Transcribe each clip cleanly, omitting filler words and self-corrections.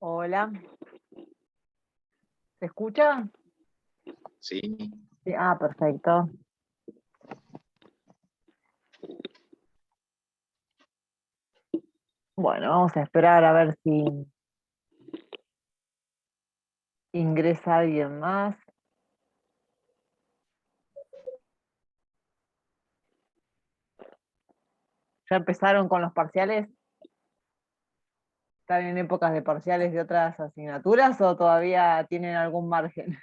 Hola, ¿se escucha? Sí, Sí, perfecto. Bueno, vamos a esperar a ver si ingresa alguien más. ¿Ya empezaron con los parciales? ¿Están en épocas de parciales de otras asignaturas o todavía tienen algún margen?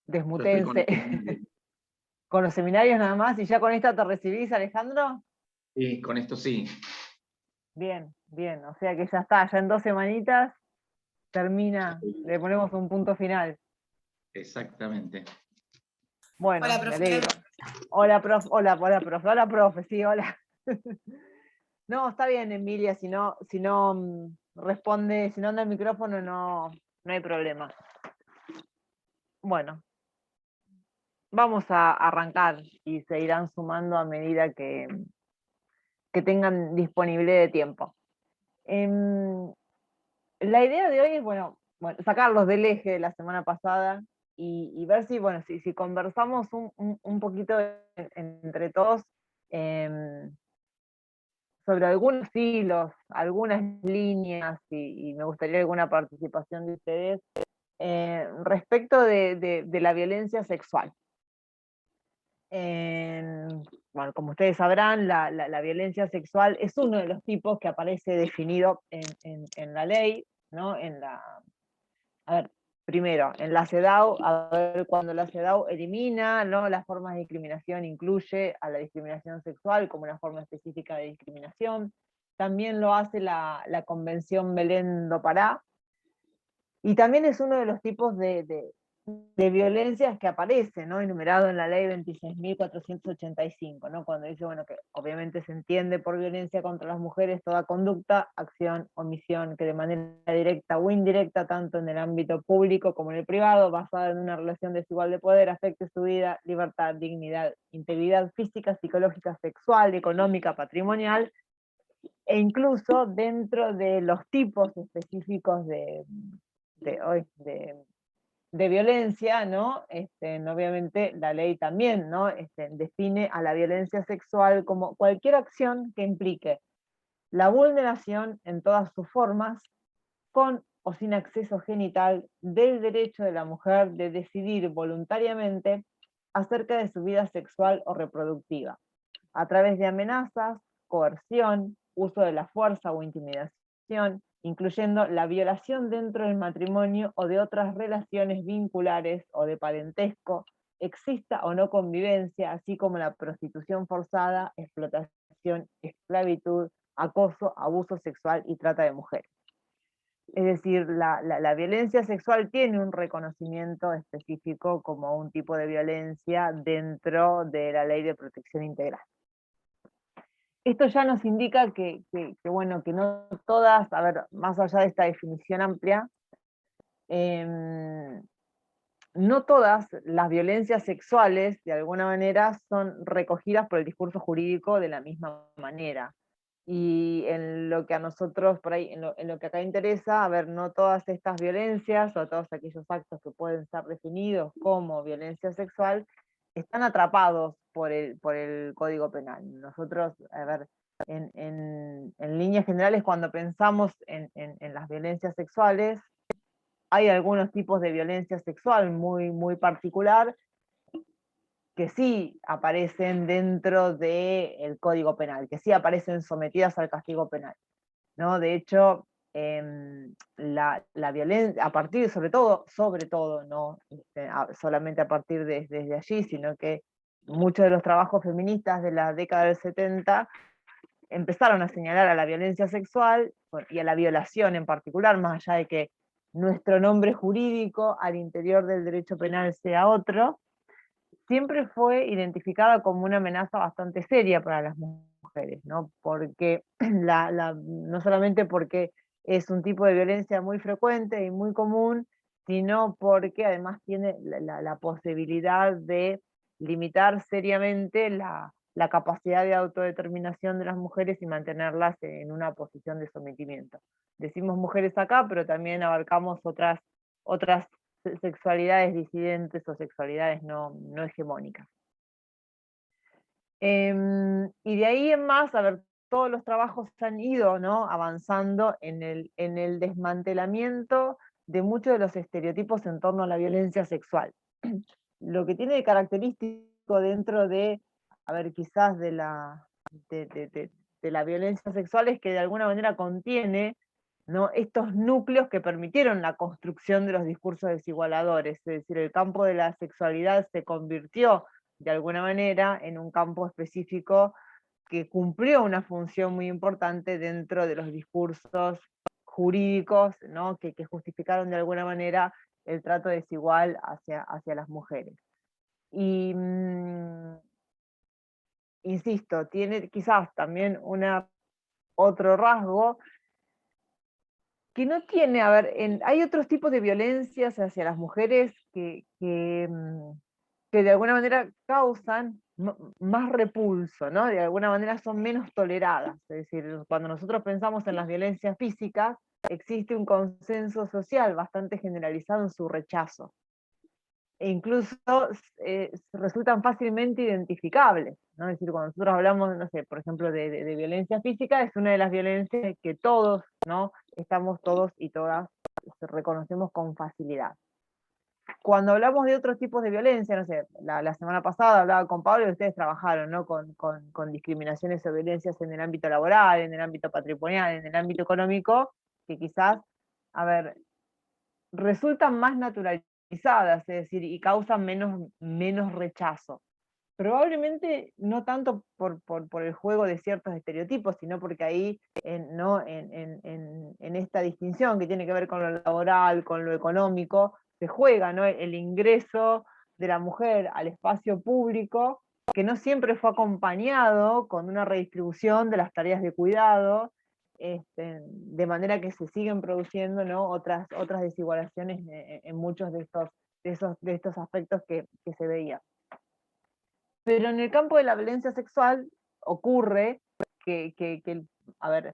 yo estoy con Desmutense. este seminario. ¿Con los seminarios nada más? ¿Y ya con esta te recibís, Alejandro? Sí, con esto sí, Bien, bien. O sea que ya está, ya en 2 semanitas ya termina, estoy le listo. ponemos un punto final. Exactamente. Bueno, Hola, me profe. alegro. Hola, profe, hola, profe, sí, hola. No, está bien, Emilia, si no responde, si no anda el micrófono, no hay problema. Bueno, vamos a arrancar y se irán sumando a medida que tengan disponible de tiempo. La idea de hoy es, bueno, sacarlos del eje de la semana pasada y ver si conversamos un poquito entre todos. em, Sobre algunos hilos, algunas líneas, y me gustaría alguna participación de ustedes respecto de la violencia sexual. Bueno, como ustedes sabrán, la violencia sexual es uno de los tipos que aparece definido en la ley, ¿no? A ver, primero, en la CEDAW, a ver, cuando la CEDAW elimina, ¿no?, las formas de discriminación, incluye a la discriminación sexual como una forma específica de discriminación. También lo hace la Convención Belén do Pará, y también es uno de los tipos de violencias que aparece, ¿no?, enumerado en la ley 26.485, ¿no?, cuando dice, bueno, que obviamente se entiende por violencia contra las mujeres toda conducta, acción, omisión, que de manera directa o indirecta, tanto en el ámbito público como en el privado, basada en una relación desigual de poder, afecte su vida, libertad, dignidad, integridad física, psicológica, sexual, económica, patrimonial, e incluso dentro de los tipos específicos de, de violencia, ¿no? Obviamente la ley también, ¿no? Define a la violencia sexual como cualquier acción que implique la vulneración en todas sus formas, con o sin acceso genital, del derecho de la mujer de decidir voluntariamente acerca de su vida sexual o reproductiva, a través de amenazas, coerción, uso de la fuerza o intimidación, incluyendo la violación dentro del matrimonio o de otras relaciones vinculares o de parentesco, exista o no convivencia, así como la prostitución forzada, explotación, esclavitud, acoso, abuso sexual y trata de mujeres. Es decir, la violencia sexual tiene un reconocimiento específico como un tipo de violencia dentro de la Ley de Protección Integral. Esto ya nos indica bueno, que no todas, a ver, más allá de esta definición amplia, no todas las violencias sexuales, de alguna manera, son recogidas por el discurso jurídico de la misma manera. Y en lo que a nosotros, por ahí, en lo que acá interesa, a ver, no todas estas violencias o todos aquellos actos que pueden ser definidos como violencia sexual están atrapados por el Código Penal. Nosotros, a ver, en líneas generales, cuando pensamos en las violencias sexuales, hay algunos tipos de violencia sexual muy particular que sí aparecen dentro del Código Penal, que sí aparecen sometidas al castigo penal, ¿no? De hecho, la violencia, a partir, sobre todo, no solamente a partir desde allí, sino que muchos de los trabajos feministas de la década del 70 empezaron a señalar a la violencia sexual y a la violación en particular, más allá de que nuestro nombre jurídico al interior del derecho penal sea otro, siempre fue identificada como una amenaza bastante seria para las mujeres, ¿no? Porque no solamente porque es un tipo de violencia muy frecuente y muy común, sino porque además tiene la posibilidad de limitar seriamente la capacidad de autodeterminación de las mujeres y mantenerlas en una posición de sometimiento. Decimos mujeres acá, pero también abarcamos otras sexualidades disidentes o sexualidades no hegemónicas. Y de ahí en más, a ver, todos los trabajos han ido, ¿no?, avanzando en el desmantelamiento de muchos de los estereotipos en torno a la violencia sexual. Lo que tiene de característico dentro de, a ver, quizás de la violencia sexual es que de alguna manera contiene, ¿no?, estos núcleos que permitieron la construcción de los discursos desigualadores. Es decir, el campo de la sexualidad se convirtió de alguna manera en un campo específico que cumplió una función muy importante dentro de los discursos jurídicos, ¿no?, que justificaron de alguna manera el trato desigual hacia las mujeres. Y insisto, tiene quizás también otro rasgo que no tiene, a ver, hay otros tipos de violencias hacia las mujeres que de alguna manera causan más repulso, ¿no? De alguna manera son menos toleradas. Es decir, cuando nosotros pensamos en las violencias físicas, existe un consenso social bastante generalizado en su rechazo. E incluso resultan fácilmente identificables, ¿no? Es decir, cuando nosotros hablamos, no sé, por ejemplo, de violencia física, es una de las violencias que todos, ¿no?, estamos todos y todas reconocemos con facilidad. Cuando hablamos de otros tipos de violencia, no sé, la semana pasada hablaba con Pablo y ustedes trabajaron, ¿no?, con discriminaciones o violencias en el ámbito laboral, en el ámbito patrimonial, en el ámbito económico, que quizás, a ver, resultan más naturalizadas, es decir, y causan menos rechazo. Probablemente no tanto por el juego de ciertos estereotipos, sino porque ahí, ¿no?, en esta distinción que tiene que ver con lo laboral, con lo económico, se juega, ¿no?, el ingreso de la mujer al espacio público, que no siempre fue acompañado con una redistribución de las tareas de cuidado, de manera que se siguen produciendo, ¿no?, otras desigualaciones en muchos de estos aspectos que se veían. Pero en el campo de la violencia sexual ocurre a ver,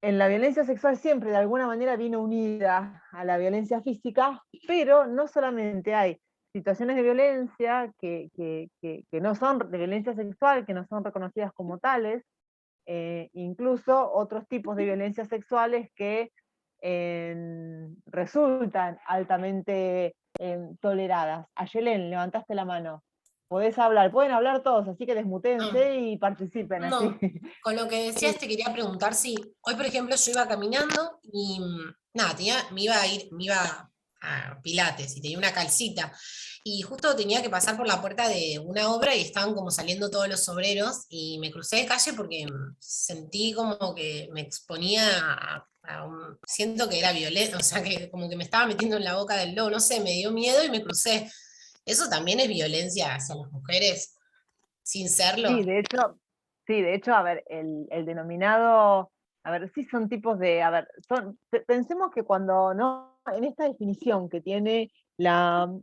en la violencia sexual siempre de alguna manera viene unida a la violencia física, pero no solamente hay situaciones de violencia que no son de violencia sexual, que no son reconocidas como tales, incluso otros tipos de violencias sexuales que resultan altamente toleradas. Ayelén, levantaste la mano. Podés hablar, pueden hablar todos, así que desmutense y participen así. No, con lo que decías te quería preguntar si hoy, por ejemplo, yo iba caminando y nada, me iba a Pilates y tenía una calcita y justo tenía que pasar por la puerta de una obra y estaban como saliendo todos los obreros y me crucé de calle porque sentí como que me exponía siento que era violento, o sea, que como que me estaba metiendo en la boca del lobo, no sé, me dio miedo y me crucé. ¿Eso también es violencia hacia las mujeres sin serlo? Sí, de hecho, a ver, el denominado, a ver, sí son tipos de, a ver, pensemos que cuando, ¿no?, en esta definición que tiene ¿no?,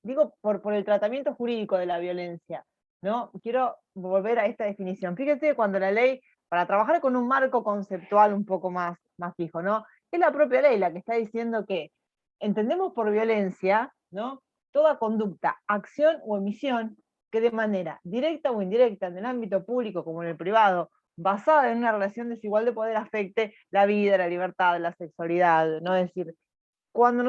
digo, por el tratamiento jurídico de la violencia, ¿no? Quiero volver a esta definición. Fíjense cuando la ley, para trabajar con un marco conceptual un poco más fijo, ¿no?, es la propia ley la que está diciendo que entendemos por violencia, ¿no?, toda conducta, acción o omisión que de manera directa o indirecta en el ámbito público como en el privado, basada en una relación desigual de poder, afecte la vida, la libertad, la sexualidad, ¿no? Es decir, cuando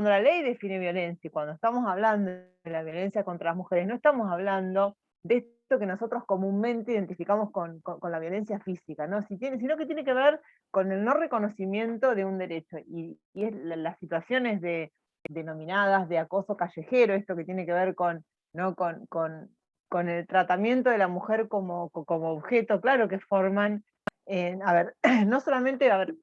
la ley define violencia y cuando estamos hablando de la violencia contra las mujeres, no estamos hablando de esto que nosotros comúnmente identificamos con la violencia física, ¿no? Sino que tiene que ver con el no reconocimiento de un derecho, y es las situaciones denominadas de acoso callejero, esto que tiene que ver ¿no?, con el tratamiento de la mujer como objeto, claro que forman, a ver, no solamente, a ver,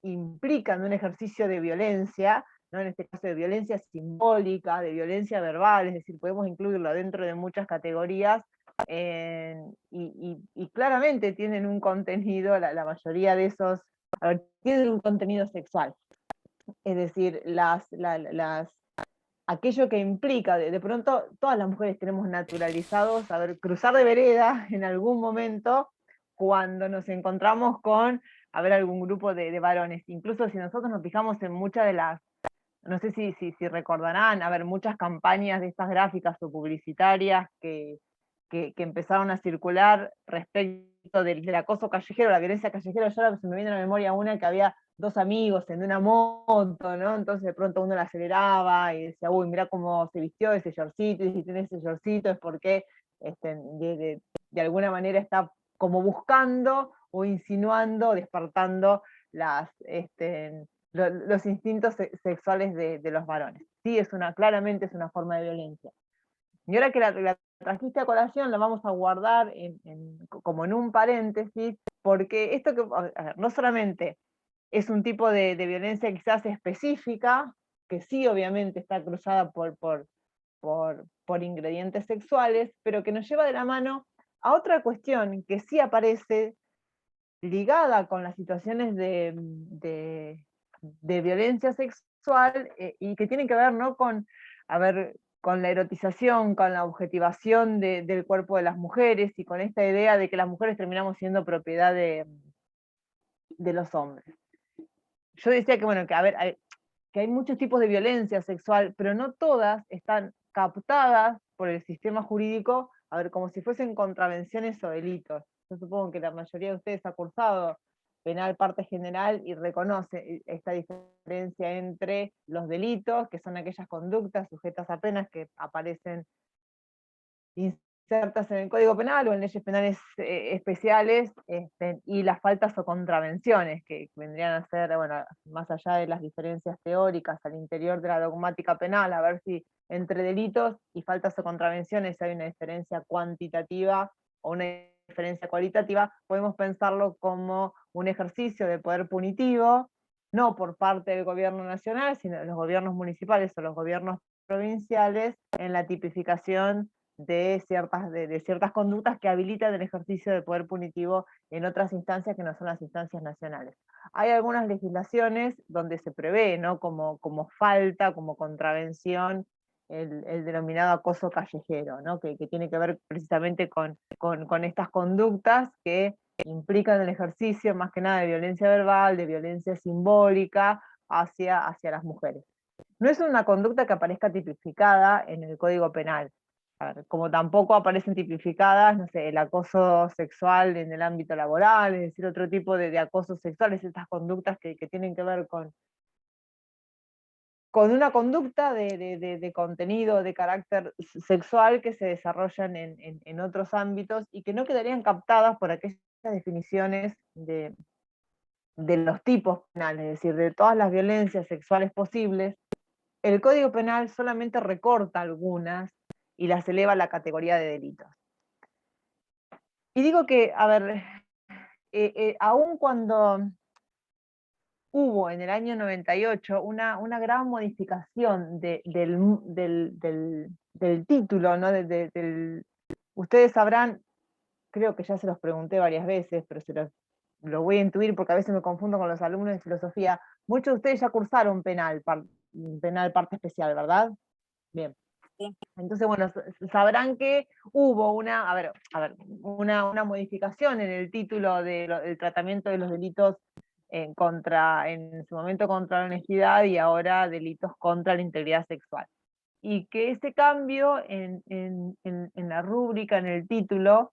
implican un ejercicio de violencia, ¿no?, en este caso de violencia simbólica, de violencia verbal, es decir, podemos incluirlo dentro de muchas categorías, y claramente tienen un contenido, la mayoría de esos, a ver, tienen un contenido sexual. Es decir, aquello que implica, de pronto todas las mujeres tenemos naturalizados a ver, cruzar de vereda en algún momento cuando nos encontramos con algún grupo de varones. Incluso si nosotros nos fijamos en muchas de las, no sé si recordarán, muchas campañas de estas gráficas o publicitarias que empezaron a circular respecto del acoso callejero, la violencia callejera. Yo ahora se me viene a la memoria una que había dos amigos en una moto, ¿no? Entonces de pronto uno la aceleraba y decía, uy, mira cómo se vistió ese shortcito, y si tiene ese shortcito es porque de alguna manera está como buscando o insinuando, despertando los instintos sexuales de los varones. Sí, claramente es una forma de violencia. Y ahora que la trajiste a colación, la vamos a guardar como en un paréntesis, porque esto no solamente es un tipo de violencia quizás específica, que sí obviamente está cruzada por ingredientes sexuales, pero que nos lleva de la mano a otra cuestión que sí aparece ligada con las situaciones de violencia sexual, y que tienen que ver, ¿no?, con la erotización, con la objetivación del cuerpo de las mujeres, y con esta idea de que las mujeres terminamos siendo propiedad de los hombres. Yo decía que, bueno, que hay muchos tipos de violencia sexual, pero no todas están captadas por el sistema jurídico, como si fuesen contravenciones o delitos. Yo supongo que la mayoría de ustedes ha cursado penal parte general y reconoce esta diferencia entre los delitos, que son aquellas conductas sujetas a penas que aparecen insertas en el Código Penal o en leyes penales especiales, y las faltas o contravenciones, que vendrían a ser, bueno, más allá de las diferencias teóricas al interior de la dogmática penal, a ver si entre delitos y faltas o contravenciones hay una diferencia cuantitativa o una diferencia cualitativa. Podemos pensarlo como un ejercicio de poder punitivo, no por parte del gobierno nacional, sino de los gobiernos municipales o los gobiernos provinciales, en la tipificación de ciertas conductas que habilitan el ejercicio del poder punitivo en otras instancias que no son las instancias nacionales. Hay algunas legislaciones donde se prevé, ¿no?, como falta, como contravención, el denominado acoso callejero, ¿no?, que tiene que ver precisamente con estas conductas que implican el ejercicio más que nada de violencia verbal, de violencia simbólica hacia las mujeres. No es una conducta que aparezca tipificada en el Código Penal, como tampoco aparecen tipificadas, no sé, el acoso sexual en el ámbito laboral, es decir, otro tipo de acosos sexuales, estas conductas que tienen que ver con una conducta de contenido, de carácter sexual, que se desarrollan en otros ámbitos y que no quedarían captadas por aquellas definiciones de los tipos penales, es decir, de todas las violencias sexuales posibles. El Código Penal solamente recorta algunas y las eleva a la categoría de delitos. Y digo que, aun cuando hubo en el año 98 una gran modificación del título, ¿no? Ustedes sabrán, creo que ya se los pregunté varias veces, pero lo voy a intuir porque a veces me confundo con los alumnos de filosofía. Muchos de ustedes ya cursaron penal parte especial, ¿verdad? Bien. Entonces, bueno, sabrán que hubo una modificación en el título del tratamiento de los delitos en su momento contra la honestidad, y ahora delitos contra la integridad sexual. Y que ese cambio en la rúbrica, en el título,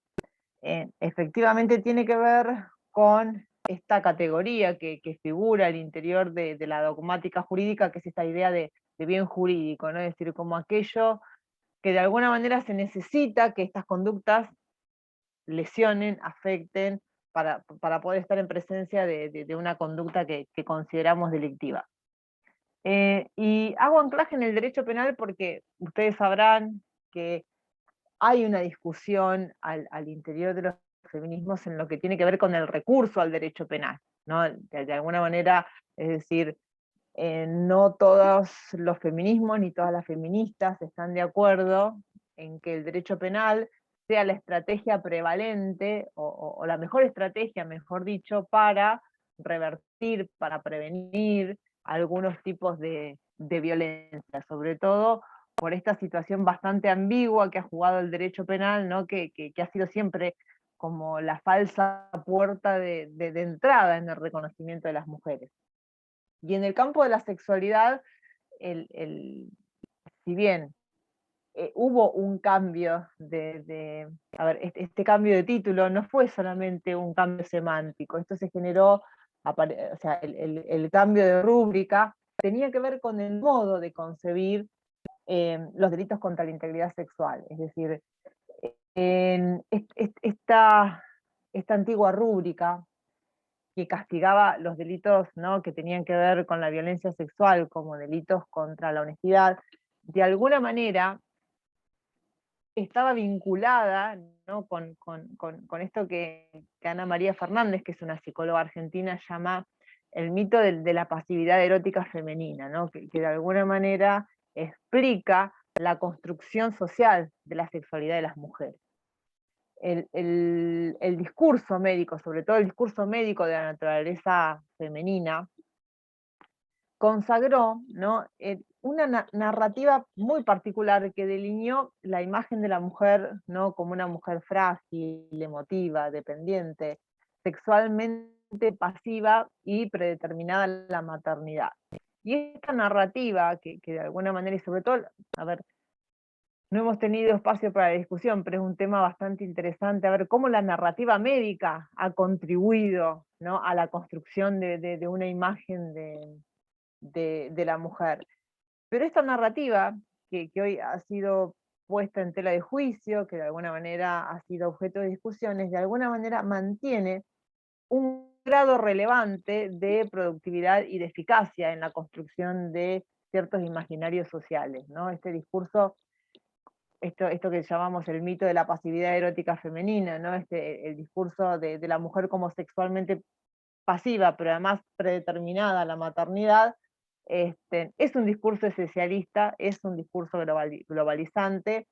efectivamente tiene que ver con esta categoría que figura al interior de la dogmática jurídica, que es esta idea de bien jurídico, ¿no? Es decir, como aquello que de alguna manera se necesita que estas conductas lesionen, afecten, para poder estar en presencia de una conducta que consideramos delictiva. Y hago anclaje en el derecho penal porque ustedes sabrán que hay una discusión al interior de los feminismos en lo que tiene que ver con el recurso al derecho penal, ¿no? De alguna manera, es decir, no todos los feminismos ni todas las feministas están de acuerdo en que el derecho penal sea la estrategia prevalente o la mejor estrategia, mejor dicho, para revertir, para prevenir algunos tipos de de violencia, sobre todo por esta situación bastante ambigua que ha jugado el derecho penal, ¿no? que ha sido siempre como la falsa puerta de entrada en el reconocimiento de las mujeres. Y en el campo de la sexualidad, si bien hubo un cambio a ver, este cambio de título no fue solamente un cambio semántico, esto se generó, o sea, el cambio de rúbrica tenía que ver con el modo de concebir los delitos contra la integridad sexual, es decir, en esta antigua rúbrica que castigaba los delitos, ¿no?, que tenían que ver con la violencia sexual como delitos contra la honestidad, de alguna manera estaba vinculada, ¿no?, con esto que Ana María Fernández, que es una psicóloga argentina, llama el mito de la pasividad erótica femenina, ¿no?, que de alguna manera explica la construcción social de la sexualidad de las mujeres. El discurso médico, sobre todo el discurso médico de la naturaleza femenina, consagró, ¿no?, una narrativa muy particular que delineó la imagen de la mujer, ¿no?, como una mujer frágil, emotiva, dependiente, sexualmente pasiva y predeterminada a la maternidad. Y esta narrativa, que de alguna manera, y sobre todo, a ver, no hemos tenido espacio para la discusión, pero es un tema bastante interesante, a ver cómo la narrativa médica ha contribuido, ¿no?, a la construcción de una imagen de la mujer. Pero esta narrativa, que hoy ha sido puesta en tela de juicio, que de alguna manera ha sido objeto de discusiones, de alguna manera mantiene un grado relevante de productividad y de eficacia en la construcción de ciertos imaginarios sociales, ¿no? Este discurso, esto que llamamos el mito de la pasividad erótica femenina, ¿no? El discurso de la mujer como sexualmente pasiva, pero además predeterminada a la maternidad, es un discurso esencialista, es un discurso globalizante,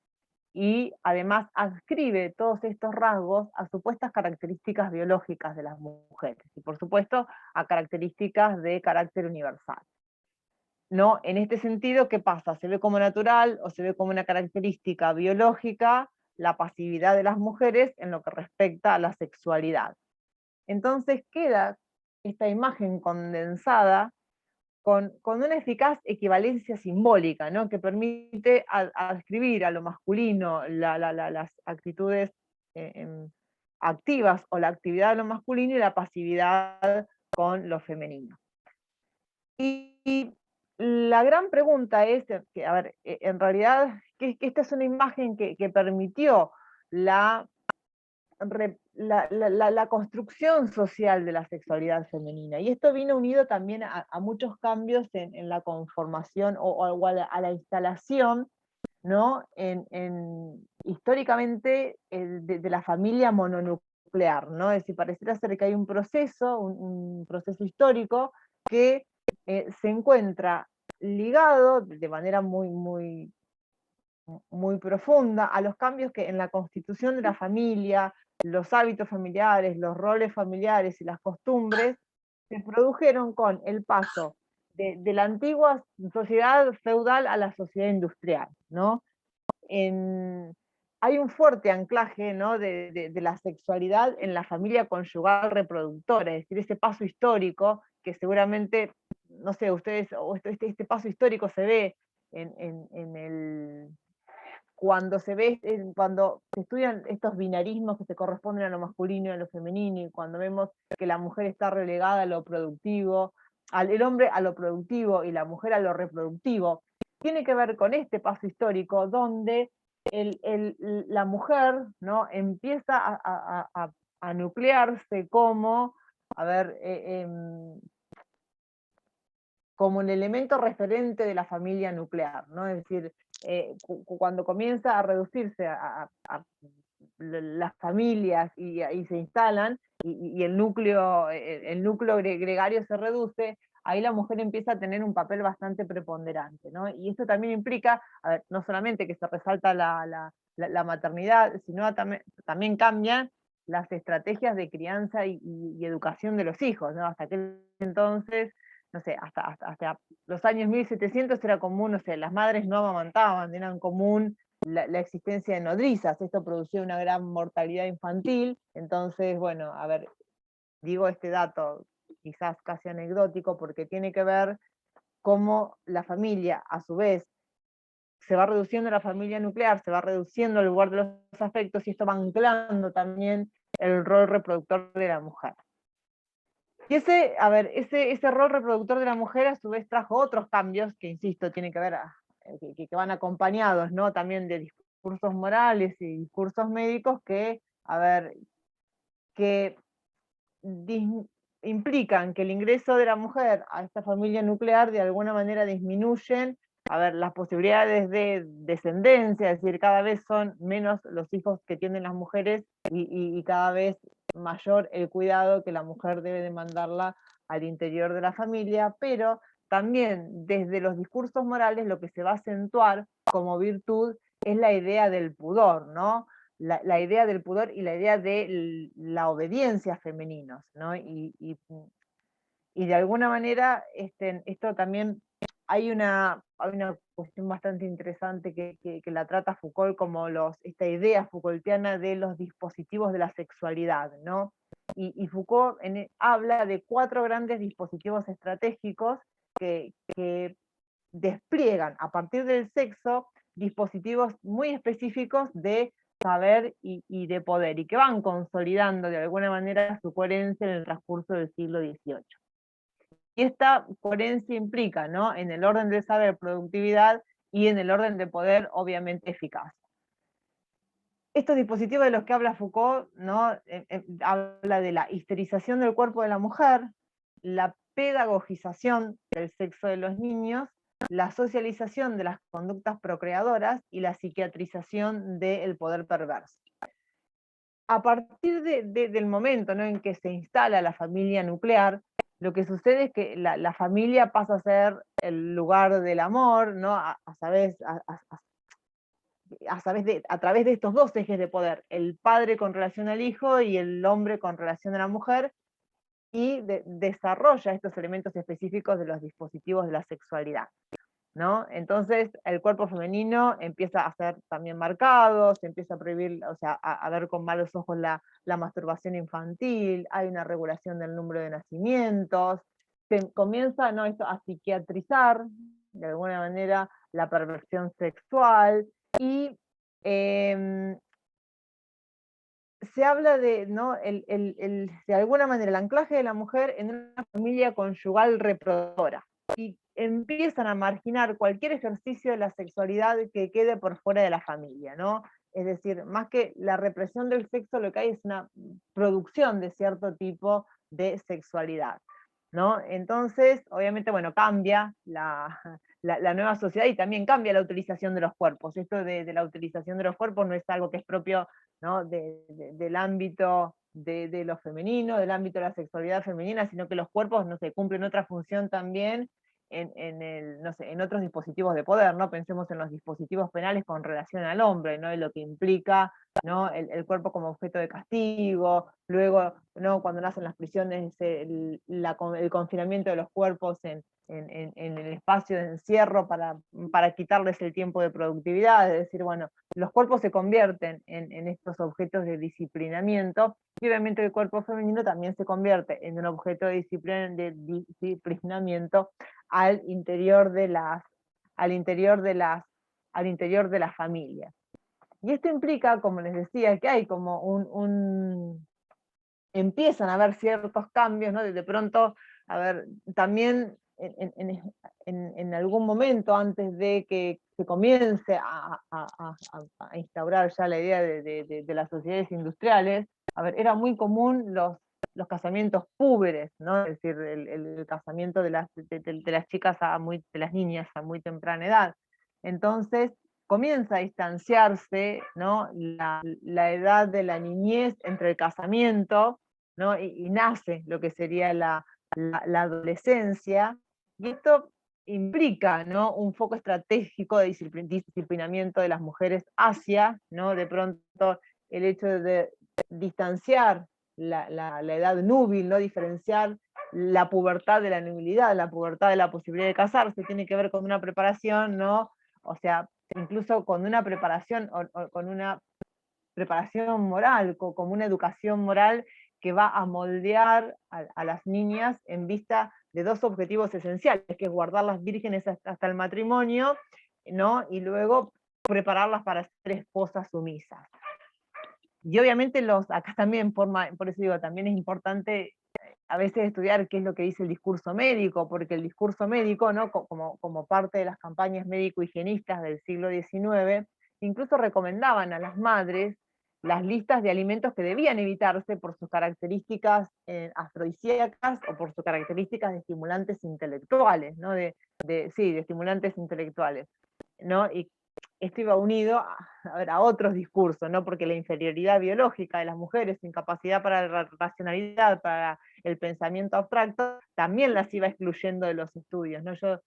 y además adscribe todos estos rasgos a supuestas características biológicas de las mujeres, y por supuesto a características de carácter universal. ¿No? En este sentido, ¿qué pasa? ¿Se ve como natural o se ve como una característica biológica la pasividad de las mujeres en lo que respecta a la sexualidad? Entonces queda esta imagen condensada con una eficaz equivalencia simbólica, ¿no?, que permite adscribir a lo masculino las actitudes activas o la actividad de lo masculino y la pasividad con lo femenino. Y la gran pregunta es, que, a ver, en realidad, que esta es una imagen que permitió la construcción social de la sexualidad femenina. Y esto vino unido también a muchos cambios en la conformación o a la instalación, ¿no?, históricamente de la familia mononuclear, ¿no? Es decir, pareciera ser que hay un proceso, un proceso histórico que se encuentra ligado de manera muy profunda a los cambios que en la constitución de la familia, los hábitos familiares, los roles familiares y las costumbres se produjeron con el paso de la antigua sociedad feudal a la sociedad industrial, ¿no? Hay un fuerte anclaje, ¿no?, de la sexualidad en la familia conyugal reproductora, es decir, ese paso histórico que seguramente, no sé, ustedes, o este paso histórico se ve cuando cuando se estudian estos binarismos que se corresponden a lo masculino y a lo femenino, y cuando vemos que la mujer está relegada a lo productivo, el hombre a lo productivo y la mujer a lo reproductivo, tiene que ver con este paso histórico donde la mujer, ¿no?, empieza a nuclearse como, a ver, como un elemento referente de la familia nuclear, ¿no? Es decir, cuando comienza a reducirse a las familias y se instalan, y el núcleo gregario se reduce, ahí la mujer empieza a tener un papel bastante preponderante, ¿no? Y esto también implica, a ver, no solamente que se resalta la maternidad, sino también cambian las estrategias de crianza y educación de los hijos, ¿no? Hasta aquel entonces no sé, hasta los años 1700 era común, no sé, las madres no amamantaban, eran común la existencia de nodrizas, esto producía una gran mortalidad infantil, entonces, bueno, a ver, digo este dato quizás casi anecdótico, porque tiene que ver cómo la familia, a su vez, se va reduciendo la familia nuclear, se va reduciendo el lugar de los afectos, y esto va anclando también el rol reproductor de la mujer. Y ese rol reproductor de la mujer a su vez trajo otros cambios que, insisto, tienen que ver, que van acompañados, ¿no? También de discursos morales y discursos médicos que, que implican que el ingreso de la mujer a esta familia nuclear de alguna manera disminuyen las posibilidades de descendencia, es decir, cada vez son menos los hijos que tienen las mujeres y cada vez mayor el cuidado que la mujer debe demandarla al interior de la familia, pero también desde los discursos morales lo que se va a acentuar como virtud es la idea del pudor, ¿no? La idea del pudor y la idea de la obediencia a femeninos, ¿no? Y de alguna manera esto también hay una cuestión bastante interesante que la trata Foucault como esta idea Foucaultiana de los dispositivos de la sexualidad, ¿no? Y Foucault habla de 4 grandes dispositivos estratégicos que despliegan a partir del sexo dispositivos muy específicos de saber y de poder, y que van consolidando de alguna manera su coherencia en el transcurso del siglo XVIII. Y esta coherencia implica, ¿no?, en el orden del saber, productividad, y en el orden de poder, obviamente, eficacia. Estos dispositivos de los que habla Foucault, ¿no?, habla de la histerización del cuerpo de la mujer, la pedagogización del sexo de los niños, la socialización de las conductas procreadoras y la psiquiatrización del poder perverso. A partir del momento, ¿no?, en que se instala la familia nuclear, lo que sucede es que la familia pasa a ser el lugar del amor, ¿no?, a través de estos 2 ejes de poder, el padre con relación al hijo y el hombre con relación a la mujer, y desarrolla estos elementos específicos de los dispositivos de la sexualidad, ¿no? Entonces el cuerpo femenino empieza a ser también marcado, se empieza a prohibir, o sea, a ver con malos ojos la masturbación infantil, hay una regulación del número de nacimientos, se comienza, ¿no?, esto a psiquiatrizar de alguna manera la perversión sexual, y se habla de, ¿no?, de alguna manera el anclaje de la mujer en una familia conyugal reproductora, y empiezan a marginar cualquier ejercicio de la sexualidad que quede por fuera de la familia, ¿no? Es decir, más que la represión del sexo, lo que hay es una producción de cierto tipo de sexualidad, ¿no? Entonces, obviamente, bueno, cambia la nueva sociedad, y también cambia la utilización de los cuerpos. Esto de la utilización de los cuerpos no es algo que es propio, ¿no?, del ámbito de lo femenino, del ámbito de la sexualidad femenina, sino que los cuerpos, no sé, cumplen otra función también no sé, en otros dispositivos de poder, ¿no? Pensemos en los dispositivos penales con relación al hombre, ¿no?, y lo que implica, ¿no?, el cuerpo como objeto de castigo, luego, ¿no?, cuando nacen las prisiones, el confinamiento de los cuerpos en el espacio de encierro para quitarles el tiempo de productividad, es decir, bueno, los cuerpos se convierten en estos objetos de disciplinamiento, y obviamente el cuerpo femenino también se convierte en un objeto de disciplinamiento al interior de las familias. Y esto implica, como les decía, que hay como empiezan a haber ciertos cambios, ¿no? De pronto, también en algún momento antes de que se comience a instaurar ya la idea de las sociedades industriales, era muy común los casamientos púberes, ¿no? Es decir, el casamiento de las chicas de las niñas a muy temprana edad. Entonces comienza a distanciarse, ¿no?, la edad de la niñez entre el casamiento, ¿no?, y nace lo que sería la adolescencia, y esto implica, ¿no?, un foco estratégico de disciplinamiento de las mujeres hacia, ¿no?, de pronto el hecho de distanciar la edad núbil, ¿no?, diferenciar la pubertad de la nubilidad, la pubertad de la posibilidad de casarse, tiene que ver con una preparación, ¿no? O sea, incluso con una preparación, o con una preparación moral, como una educación moral que va a moldear a las niñas en vista de dos objetivos esenciales, que es guardarlas vírgenes hasta el matrimonio, ¿no? Y luego prepararlas para ser esposas sumisas. Y obviamente acá también, por eso digo, también es importante a veces estudiar qué es lo que dice el discurso médico, porque el discurso médico, ¿no? como parte de las campañas médico-higienistas del siglo XIX, incluso recomendaban a las madres las listas de alimentos que debían evitarse por sus características afrodisíacas o por sus características de estimulantes intelectuales, ¿no? de estimulantes intelectuales, ¿no? Y esto iba unido a otros discursos, ¿no? Porque la inferioridad biológica de las mujeres, su incapacidad para la racionalidad, para el pensamiento abstracto, también las iba excluyendo de los estudios, ¿no? Yo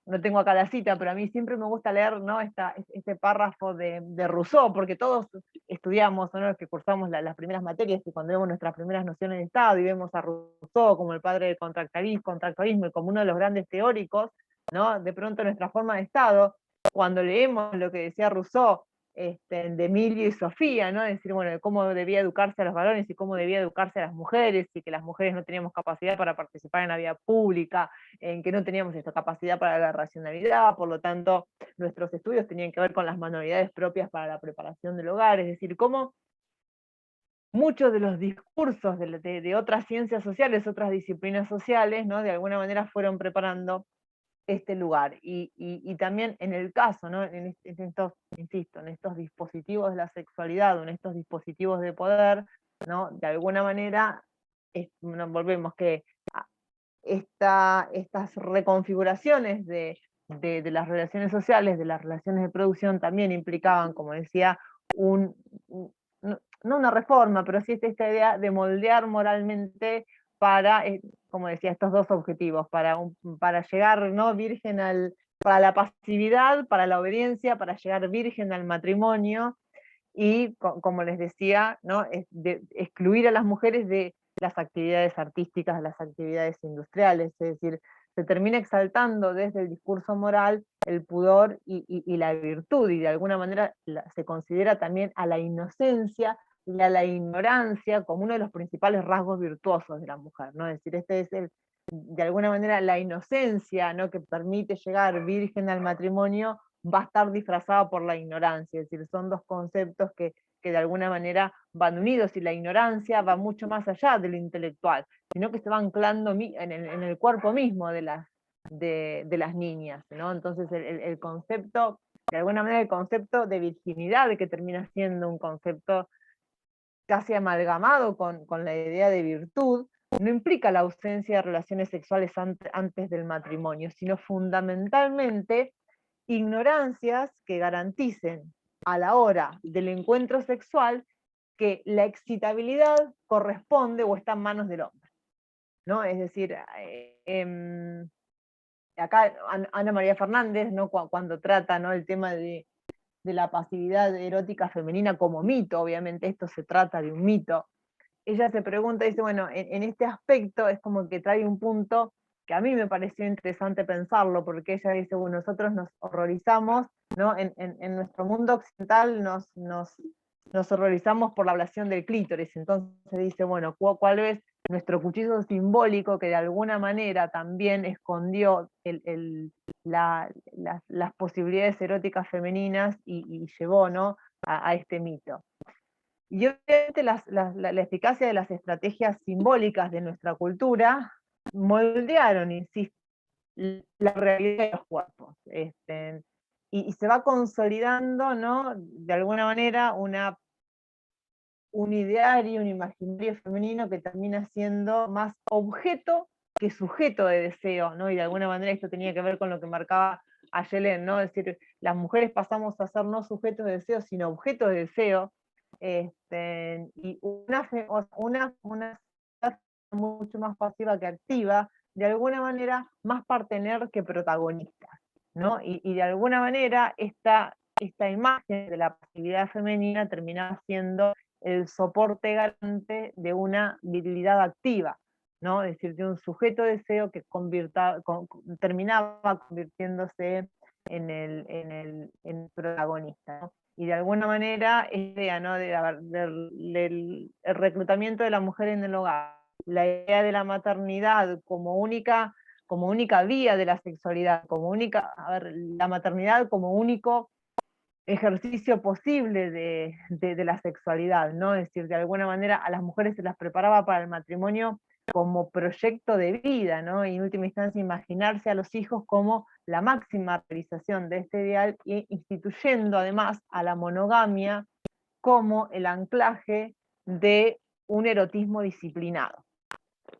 no tengo acá la cita, pero a mí siempre me gusta leer, ¿no? Este párrafo de Rousseau, porque todos estudiamos, ¿no? Los que cursamos las primeras materias, y cuando vemos nuestras primeras nociones de Estado, y vemos a Rousseau como el padre del contractualismo y como uno de los grandes teóricos, ¿no? De pronto nuestra forma de Estado, cuando leemos lo que decía Rousseau, de Emilio y Sofía, ¿no? Es decir, bueno, de cómo debía educarse a los varones y cómo debía educarse a las mujeres, y que las mujeres no teníamos capacidad para participar en la vida pública, en que no teníamos esta capacidad para la racionalidad, por lo tanto, nuestros estudios tenían que ver con las manualidades propias para la preparación del hogar, es decir, cómo muchos de los discursos de otras ciencias sociales, otras disciplinas sociales, ¿no? De alguna manera fueron preparando este lugar. Y también en el caso, ¿no? en estos, insisto, en estos dispositivos de la sexualidad, o en estos dispositivos de poder, ¿no? De alguna manera, volvemos que estas reconfiguraciones de las relaciones sociales, de las relaciones de producción, también implicaban, como decía, no una reforma, pero sí esta idea de moldear moralmente para, como decía, estos dos objetivos, para llegar, ¿no? para la pasividad, para la obediencia, para llegar virgen al matrimonio, y como les decía, ¿no? Excluir a las mujeres de las actividades artísticas, de las actividades industriales, es decir, se termina exaltando desde el discurso moral el pudor y la virtud, y de alguna manera se considera también a la inocencia y a la ignorancia como uno de los principales rasgos virtuosos de la mujer, ¿no? Es decir, este es de alguna manera la inocencia, ¿no? Que permite llegar virgen al matrimonio, va a estar disfrazada por la ignorancia, es decir, son dos conceptos que de alguna manera van unidos, y la ignorancia va mucho más allá de lo intelectual, sino que se va anclando en el cuerpo mismo de las niñas, ¿no? Entonces el concepto, de alguna manera el concepto de virginidad, que termina siendo un concepto casi amalgamado con la idea de virtud, no implica la ausencia de relaciones sexuales antes del matrimonio, sino fundamentalmente ignorancias que garanticen a la hora del encuentro sexual que la excitabilidad corresponde o está en manos del hombre, ¿no? Es decir, acá Ana María Fernández, ¿no? Cuando trata, ¿no? el tema de la pasividad erótica femenina como mito, obviamente esto se trata de un mito, ella se pregunta, dice, bueno, en este aspecto es como que trae un punto que a mí me pareció interesante pensarlo, porque ella dice, bueno, nosotros nos horrorizamos, ¿no? En nuestro mundo occidental nos horrorizamos por la ablación del clítoris, entonces dice, bueno, ¿cuál es nuestro cuchillo simbólico que de alguna manera también escondió las posibilidades eróticas femeninas y llevó, ¿no? a este mito? Y obviamente la eficacia de las estrategias simbólicas de nuestra cultura moldearon, insisto, la realidad de los cuerpos. Y se va consolidando, ¿no? De alguna manera un ideario, un imaginario femenino que termina siendo más objeto que sujeto de deseo, ¿no? Y de alguna manera esto tenía que ver con lo que marcaba Ayelen, ¿no? Es decir, las mujeres pasamos a ser no sujetos de deseo, sino objetos de deseo, y una mucho más pasiva que activa, de alguna manera más partener que protagonista, ¿no? Y de alguna manera esta imagen de la pasividad femenina terminaba siendo el soporte garante de una virilidad activa, ¿no? Es decir, de un sujeto de deseo que terminaba convirtiéndose en el protagonista, ¿no? Y de alguna manera, esta idea, ¿no? del el reclutamiento de la mujer en el hogar, la idea de la maternidad como única vía de la sexualidad, la maternidad como único ejercicio posible de la sexualidad, ¿no? Es decir, de alguna manera a las mujeres se las preparaba para el matrimonio como proyecto de vida, ¿no? Y en última instancia imaginarse a los hijos como la máxima realización de este ideal, e instituyendo además a la monogamia como el anclaje de un erotismo disciplinado.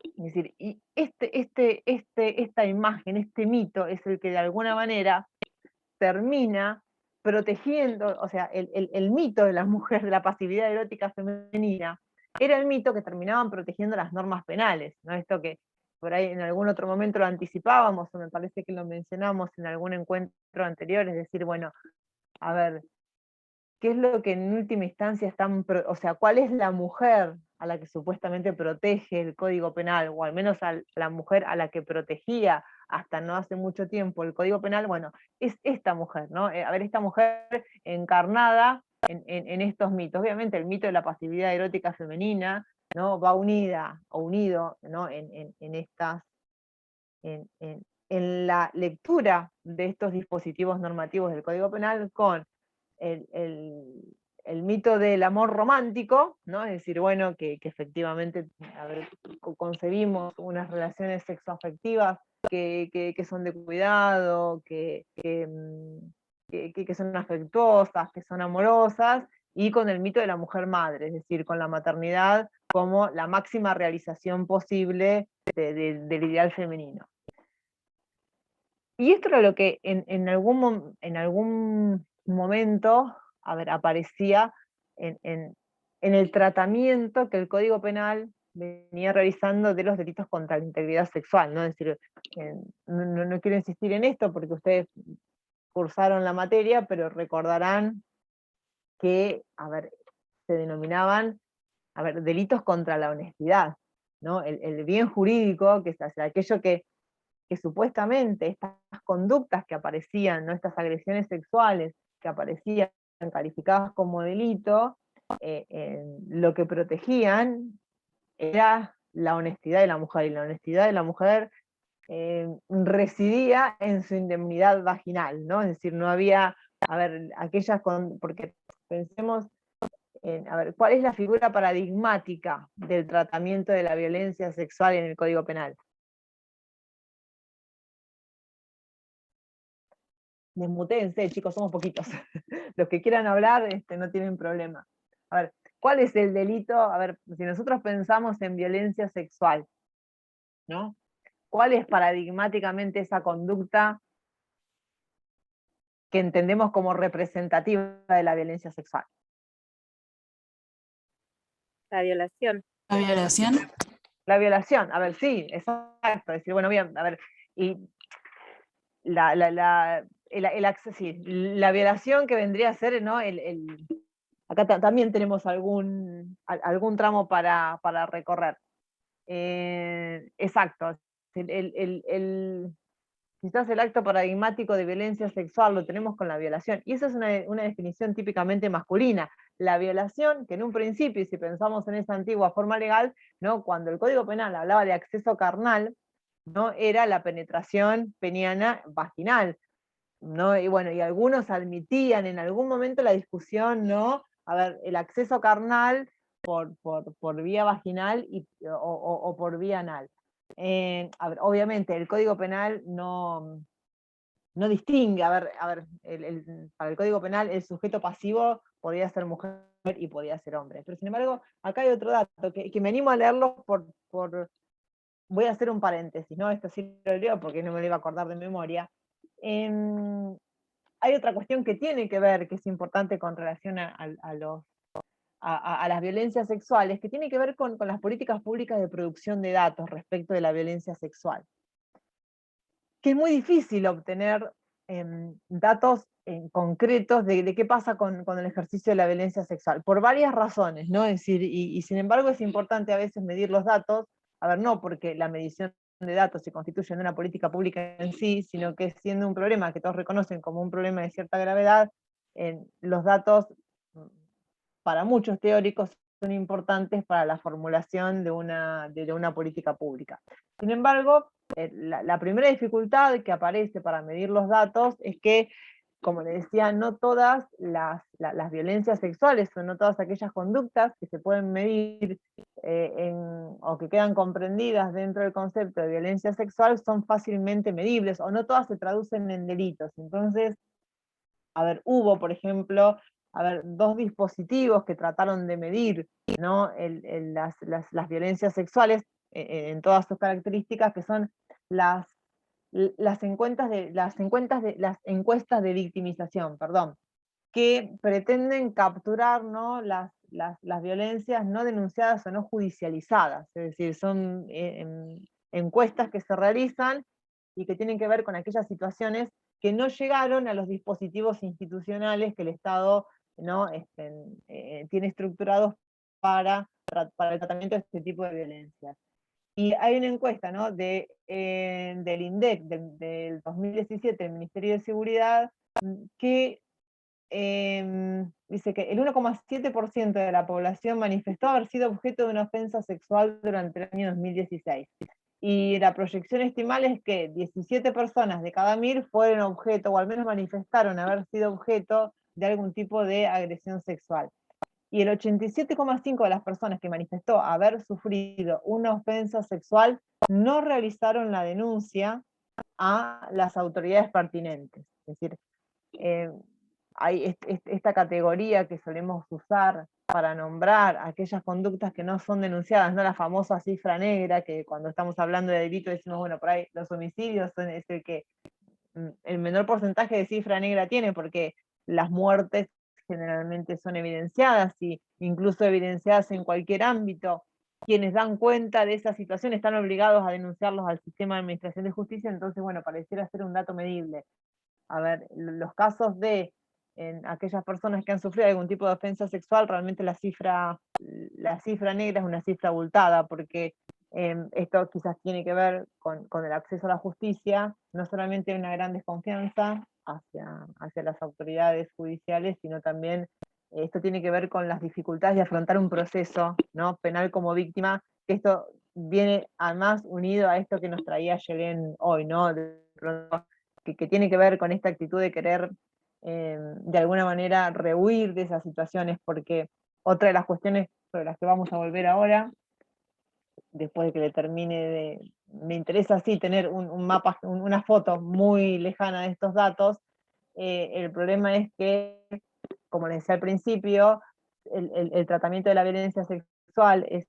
Es decir, y esta imagen, este mito, es el que de alguna manera termina protegiendo, o sea, el mito de las mujeres, de la pasividad erótica femenina, era el mito que terminaban protegiendo las normas penales, ¿no? Esto que por ahí en algún otro momento lo anticipábamos, o me parece que lo mencionamos en algún encuentro anterior, es decir, bueno, a ver, ¿qué es lo que en última instancia están, o sea, cuál es la mujer a la que supuestamente protege el Código Penal, o al menos a la mujer a la que protegía hasta no hace mucho tiempo el Código Penal? Bueno, es esta mujer, ¿no? A ver, esta mujer encarnada en estos mitos. Obviamente el mito de la pasividad erótica femenina, ¿no? Va unida, o unido, ¿no? En la lectura de estos dispositivos normativos del Código Penal con el mito del amor romántico, ¿no? Es decir, bueno, que efectivamente, a ver, concebimos unas relaciones sexoafectivas que son de cuidado, que son afectuosas, que son amorosas, y con el mito de la mujer madre, es decir, con la maternidad como la máxima realización posible del ideal femenino. Y esto era lo que en algún momento, a ver, aparecía en el tratamiento que el Código Penal venía realizando de los delitos contra la integridad sexual, ¿no? Es decir, no quiero insistir en esto porque ustedes cursaron la materia, pero recordarán que, a ver, se denominaban, a ver, delitos contra la honestidad, ¿no? El bien jurídico, que es aquello que supuestamente estas conductas que aparecían, ¿no? Estas agresiones sexuales que aparecían calificadas como delito, lo que protegían era la honestidad de la mujer, y la honestidad de la mujer residía en su indemnidad vaginal, ¿no? Es decir, no había, a ver, porque pensemos en, a ver, ¿cuál es la figura paradigmática del tratamiento de la violencia sexual en el Código Penal? Desmutéense, chicos, somos poquitos. Los que quieran hablar no tienen problema. A ver, ¿cuál es el delito? A ver, si nosotros pensamos en violencia sexual, ¿no? ¿Cuál es paradigmáticamente esa conducta que entendemos como representativa de la violencia sexual? La violación. ¿La violación? La violación, a ver, sí, exacto. Es decir, bueno, bien, a ver, y la violación que vendría a ser, ¿no? Acá también tenemos algún tramo para recorrer. Exacto. Quizás el acto paradigmático de violencia sexual lo tenemos con la violación, y esa es una definición típicamente masculina. La violación, que en un principio, y si pensamos en esa antigua forma legal, ¿no? Cuando el Código Penal hablaba de acceso carnal, ¿no? Era la penetración peniana vaginal, ¿no? Y bueno, y algunos admitían en algún momento la discusión, ¿no? A ver, el acceso carnal por vía vaginal o por vía anal. A ver, obviamente el Código Penal no distingue, para el Código Penal el sujeto pasivo podía ser mujer y podía ser hombre. Pero sin embargo, acá hay otro dato que me animo a leerlo voy a hacer un paréntesis, ¿no? Esto sí lo leo porque no me lo iba a acordar de memoria. Hay otra cuestión que tiene que ver, que es importante con relación a las violencias sexuales, que tiene que ver con las políticas públicas de producción de datos respecto de la violencia sexual. Que es muy difícil obtener datos concretos de qué pasa con el ejercicio de la violencia sexual, por varias razones, ¿no? Es decir, y sin embargo es importante a veces medir los datos a ver, no porque la medición de datos se constituye en una política pública en sí, sino que siendo un problema que todos reconocen como un problema de cierta gravedad, los datos, para muchos teóricos, son importantes para la formulación de una política pública. Sin embargo, la primera dificultad que aparece para medir los datos es que, como le decía, no todas las violencias sexuales o no todas aquellas conductas que se pueden medir o que quedan comprendidas dentro del concepto de violencia sexual son fácilmente medibles, o no todas se traducen en delitos. Entonces, a ver, hubo, por ejemplo, dos dispositivos que trataron de medir, ¿no? Las violencias sexuales en todas sus características, que son las encuestas de victimización, perdón, que pretenden capturar, ¿no? las violencias no denunciadas o no judicializadas, es decir, son encuestas que se realizan y que tienen que ver con aquellas situaciones que no llegaron a los dispositivos institucionales que el Estado, ¿no? Tiene estructurados para el tratamiento de este tipo de violencias. Y hay una encuesta, ¿no? del INDEC del 2017, del Ministerio de Seguridad, que dice que el 1,7% de la población manifestó haber sido objeto de una ofensa sexual durante el año 2016. Y la proyección estimal es que 17 personas de cada 1000 fueron objeto, o al menos manifestaron haber sido objeto de algún tipo de agresión sexual. Y el 87,5% de las personas que manifestó haber sufrido una ofensa sexual no realizaron la denuncia a las autoridades pertinentes. Es decir, hay esta categoría que solemos usar para nombrar aquellas conductas que no son denunciadas, no la famosa cifra negra, que cuando estamos hablando de delito decimos, bueno, por ahí los homicidios es el que el menor porcentaje de cifra negra tiene, porque las muertes generalmente son evidenciadas, y incluso evidenciadas en cualquier ámbito. Quienes dan cuenta de esa situación están obligados a denunciarlos al sistema de administración de justicia, entonces, bueno, pareciera ser un dato medible. A ver, los casos de en aquellas personas que han sufrido algún tipo de ofensa sexual, realmente la cifra negra es una cifra abultada, porque esto quizás tiene que ver con el acceso a la justicia, no solamente una gran desconfianza hacia las autoridades judiciales, sino también esto tiene que ver con las dificultades de afrontar un proceso, ¿no? penal como víctima, que esto viene además unido a esto que nos traía Yelén hoy, ¿no? Que tiene que ver con esta actitud de querer de alguna manera rehuir de esas situaciones, porque otra de las cuestiones sobre las que vamos a volver ahora, después de que le termine me interesa sí tener un mapa, una foto muy lejana de estos datos. El problema es que, como les decía al principio, el tratamiento de la violencia sexual es,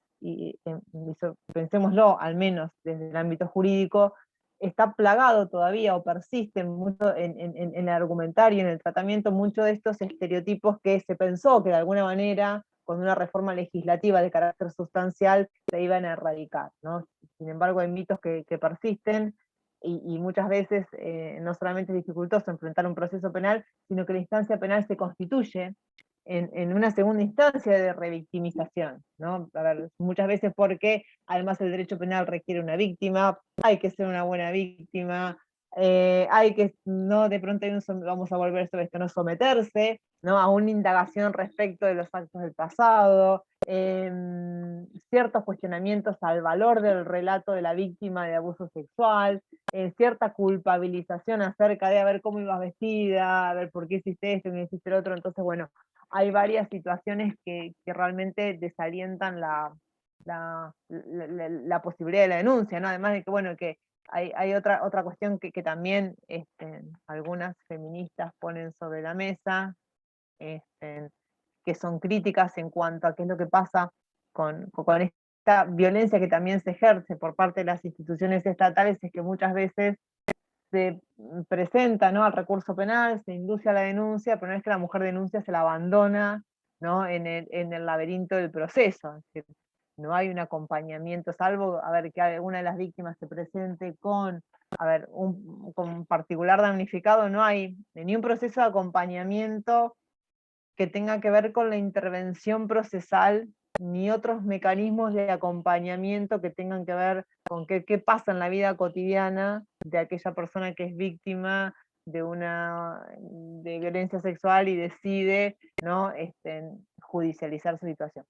pensémoslo al menos desde el ámbito jurídico, está plagado todavía o persiste mucho en el argumentario, en el tratamiento, muchos de estos estereotipos que se pensó que de alguna manera con una reforma legislativa de carácter sustancial se iban a erradicar, ¿no? Sin embargo, hay mitos que persisten, y muchas veces no solamente es dificultoso enfrentar un proceso penal, sino que la instancia penal se constituye en una segunda instancia de revictimización, ¿no? A ver, muchas veces porque además el derecho penal requiere una víctima, hay que ser una buena víctima, hay que, no de pronto vamos a volver sobre esto, no someterse, ¿no? a una indagación respecto de los actos del pasado, ciertos cuestionamientos al valor del relato de la víctima de abuso sexual, cierta culpabilización acerca de a ver cómo ibas vestida, a ver por qué hiciste esto, qué hiciste el otro. Entonces, bueno, hay varias situaciones que realmente desalientan la posibilidad de la denuncia, ¿no? Además de que, bueno, que hay otra cuestión que también algunas feministas ponen sobre la mesa, que son críticas en cuanto a qué es lo que pasa con esta violencia que también se ejerce por parte de las instituciones estatales, es que muchas veces se presenta, ¿no? al recurso penal, se induce a la denuncia, pero no es que la mujer denuncia, se la abandona, ¿no? en el laberinto del proceso. Es decir, no hay un acompañamiento, salvo a ver que alguna de las víctimas se presente con un particular damnificado, no hay ni un proceso de acompañamiento que tenga que ver con la intervención procesal ni otros mecanismos de acompañamiento que tengan que ver con qué pasa en la vida cotidiana de aquella persona que es víctima de violencia sexual y decide, ¿no? Judicializar su situación.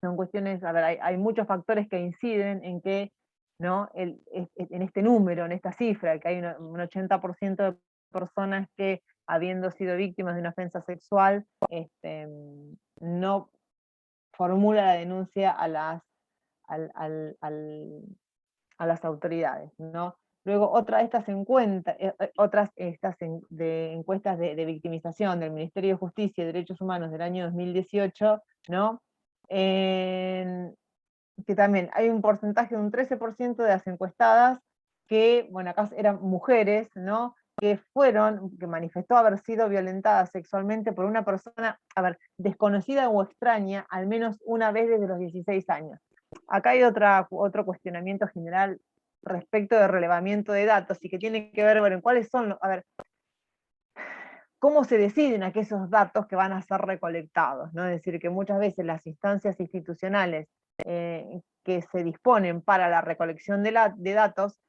Son cuestiones, a ver, hay muchos factores que inciden en que, ¿no? en este número, en esta cifra, que hay un 80% de personas que, habiendo sido víctimas de una ofensa sexual, no formula la denuncia a las autoridades, ¿no? Luego, otra de estas encuestas de victimización del Ministerio de Justicia y Derechos Humanos del año 2018, ¿no? Que también hay un porcentaje de un 13% de las encuestadas que, bueno, acá eran mujeres, ¿no? Que manifestó haber sido violentada sexualmente por una persona, a ver, desconocida o extraña, al menos una vez desde los 16 años. Acá hay otro cuestionamiento general respecto del relevamiento de datos, y que tiene que ver, bueno, cuáles son, a ver, cómo se deciden aquellos datos que van a ser recolectados, ¿no? Es decir, que muchas veces las instancias institucionales que se disponen para la recolección de datos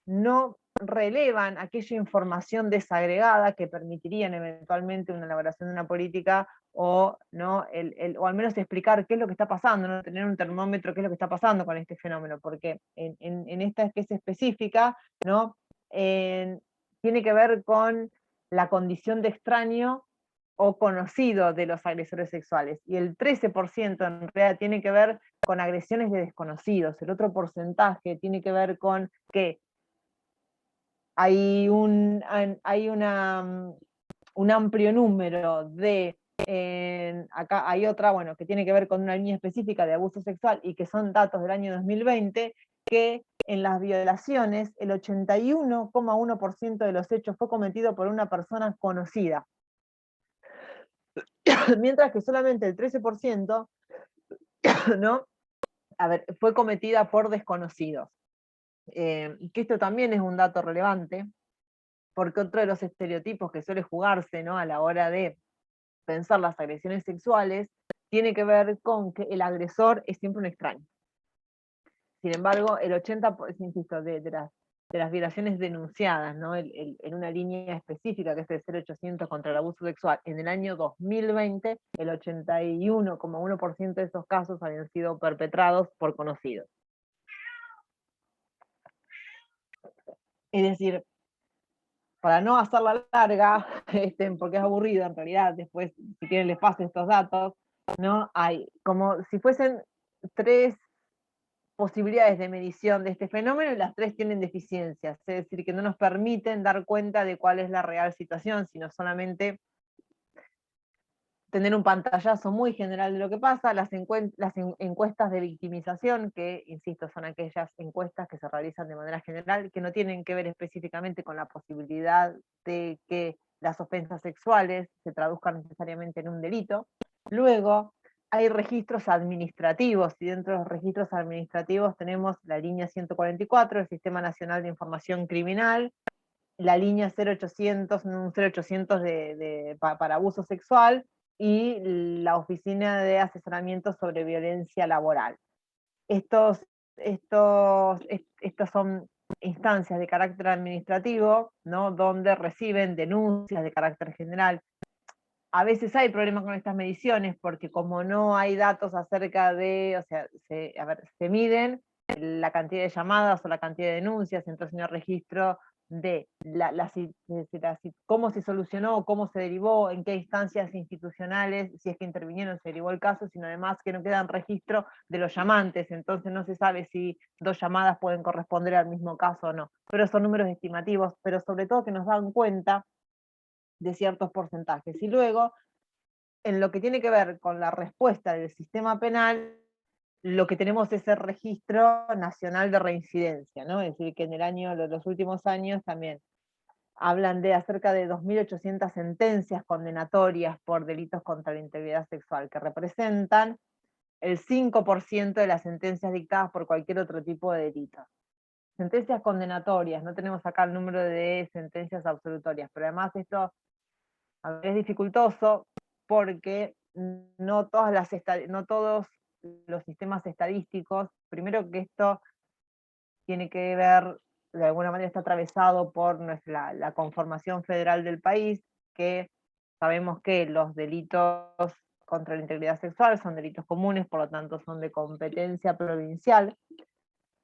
no relevan aquella información desagregada que permitirían eventualmente una elaboración de una política, o, ¿no? o al menos explicar qué es lo que está pasando, ¿no? Tener un termómetro, qué es lo que está pasando con este fenómeno, porque en esta que es específica, ¿no? Tiene que ver con la condición de extraño o conocido de los agresores sexuales, y el 13% en realidad tiene que ver con agresiones de desconocidos. El otro porcentaje tiene que ver con que hay un amplio número de, acá hay otra, bueno, que tiene que ver con una línea específica de abuso sexual, y que son datos del año 2020, que en las violaciones el 81,1% de los hechos fue cometido por una persona conocida, mientras que solamente el 13%, ¿no? A ver, fue cometida por desconocidos. Que esto también es un dato relevante, porque otro de los estereotipos que suele jugarse, ¿no? A la hora de pensar las agresiones sexuales tiene que ver con que el agresor es siempre un extraño. Sin embargo, el 80%, insisto, de las violaciones denunciadas, ¿no? En una línea específica, que es el 0800 contra el abuso sexual, en el año 2020, el 81,1% de esos casos habían sido perpetrados por conocidos. Es decir, para no hacerla larga, porque es aburrido en realidad, después, si quieren les paso estos datos, ¿no? Hay como si fuesen 3 posibilidades de medición de este fenómeno, y las 3 tienen deficiencias, es decir, que no nos permiten dar cuenta de cuál es la real situación, sino solamente tener un pantallazo muy general de lo que pasa. Las encuestas de victimización, que, insisto, son aquellas encuestas que se realizan de manera general, que no tienen que ver específicamente con la posibilidad de que las ofensas sexuales se traduzcan necesariamente en un delito. Luego, hay registros administrativos, y dentro de los registros administrativos tenemos la línea 144, el Sistema Nacional de Información Criminal, la línea 0800, un 0800 para abuso sexual, y la Oficina de Asesoramiento sobre Violencia Laboral. Estas son instancias de carácter administrativo, ¿no? Donde reciben denuncias de carácter general. A veces hay problemas con estas mediciones, porque como no hay datos acerca de, o sea, se miden la cantidad de llamadas o la cantidad de denuncias, entonces no hay registro de cómo se solucionó, cómo se derivó, en qué instancias institucionales, si es que intervinieron, se derivó el caso, sino además que no queda en registro de los llamantes, entonces no se sabe si 2 llamadas pueden corresponder al mismo caso o no. Pero son números estimativos, pero sobre todo que nos dan cuenta de ciertos porcentajes. Y luego, en lo que tiene que ver con la respuesta del sistema penal, lo que tenemos es el Registro Nacional de Reincidencia, ¿no? Es decir, que en los últimos años también hablan de cerca de 2.800 sentencias condenatorias por delitos contra la integridad sexual, que representan el 5% de las sentencias dictadas por cualquier otro tipo de delito. Sentencias condenatorias, no tenemos acá el número de sentencias absolutorias, pero además esto es dificultoso, porque no todos los sistemas estadísticos, primero que esto tiene que ver, de alguna manera está atravesado por la conformación federal del país, que sabemos que los delitos contra la integridad sexual son delitos comunes, por lo tanto son de competencia provincial.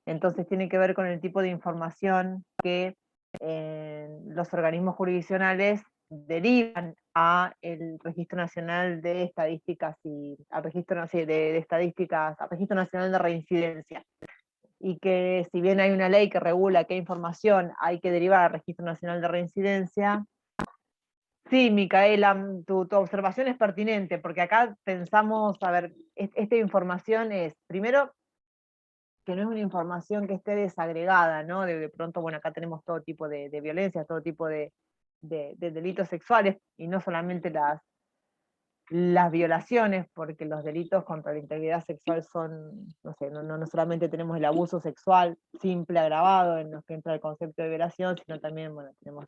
Entonces tiene que ver con el tipo de información que los organismos jurisdiccionales derivan a el Registro Nacional de Estadísticas y al Registro, de Estadísticas, al Registro Nacional de Reincidencia. Y que si bien hay una ley que regula qué información hay que derivar al Registro Nacional de Reincidencia, sí, Micaela, tu observación es pertinente, porque acá pensamos, a ver, esta información es, primero, que no es una información que esté desagregada, ¿no? De pronto, bueno, acá tenemos todo tipo de violencia, todo tipo de delitos sexuales, y no solamente las violaciones, porque los delitos contra la integridad sexual son, no sé, no solamente tenemos el abuso sexual simple, agravado, en los que entra el concepto de violación, sino también, bueno, tenemos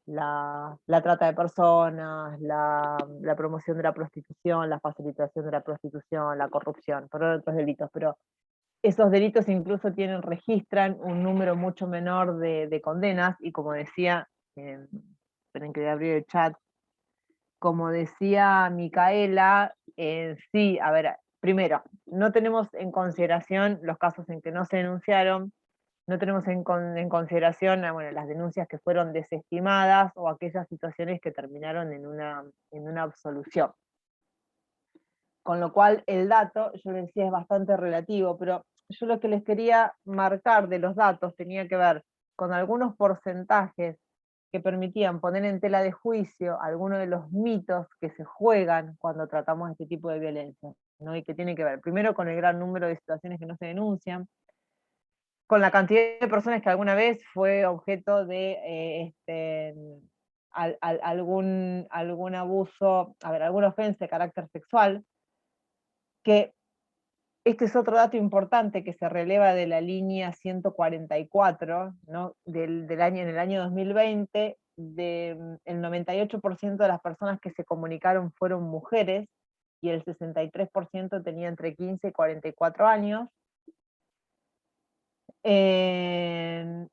la trata de personas, la promoción de la prostitución, la facilitación de la prostitución, la corrupción, por otros delitos, pero esos delitos incluso registran un número mucho menor de condenas, y como decía, esperen que voy a abrir el chat, como decía Micaela, sí, a ver, primero, no tenemos en consideración los casos en que no se denunciaron, no tenemos en consideración bueno, las denuncias que fueron desestimadas o aquellas situaciones que terminaron en una absolución. Con lo cual el dato, yo les decía, es bastante relativo, pero yo lo que les quería marcar de los datos tenía que ver con algunos porcentajes que permitían poner en tela de juicio algunos de los mitos que se juegan cuando tratamos este tipo de violencia, ¿no? Y que tiene que ver, primero, con el gran número de situaciones que no se denuncian, con la cantidad de personas que alguna vez fue objeto de algún abuso, a ver, alguna ofensa de carácter sexual, que este es otro dato importante que se releva de la línea 144, ¿no? En el año 2020, el 98% de las personas que se comunicaron fueron mujeres, y el 63% tenía entre 15 y 44 años.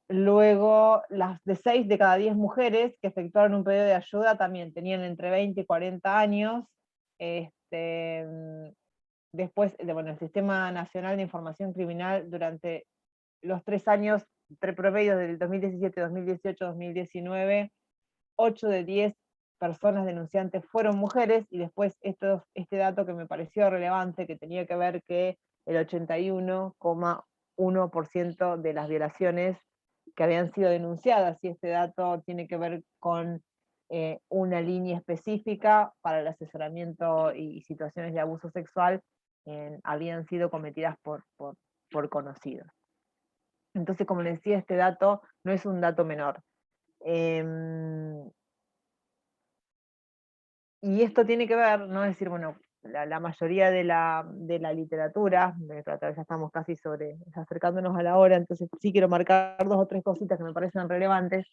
Luego, las de 6 de cada 10 mujeres que efectuaron un pedido de ayuda también tenían entre 20 y 40 años. Después, bueno, el Sistema Nacional de Información Criminal, durante los 3 años, entre promedios del 2017, 2018, 2019, 8 de 10 personas denunciantes fueron mujeres, y después este dato que me pareció relevante, que tenía que ver que el 81,1% de las violaciones que habían sido denunciadas, y este dato tiene que ver con una línea específica para el asesoramiento y situaciones de abuso sexual, habían sido cometidas por conocidos. Entonces, como les decía, este dato no es un dato menor. Y esto tiene que ver, ¿no? Es decir, bueno, la mayoría de la literatura, ya estamos casi acercándonos a la hora, entonces sí quiero marcar 2 o 3 cositas que me parecen relevantes.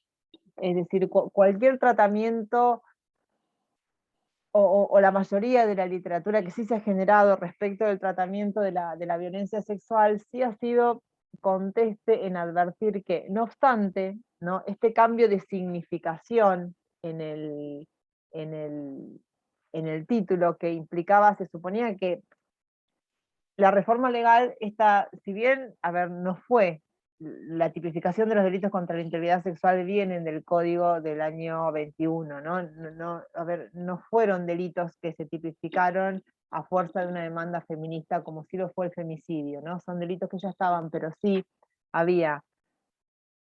Es decir, cualquier tratamiento, o la mayoría de la literatura que sí se ha generado respecto del tratamiento de la violencia sexual, sí ha sido conteste en advertir que, no obstante, ¿no? Este cambio de significación en el título que implicaba, se suponía que la reforma legal, si bien, a ver, no fue, la tipificación de los delitos contra la integridad sexual vienen del Código del año 21, ¿no? A ver, no fueron delitos que se tipificaron a fuerza de una demanda feminista, como sí lo fue el femicidio, ¿no? Son delitos que ya estaban, pero sí había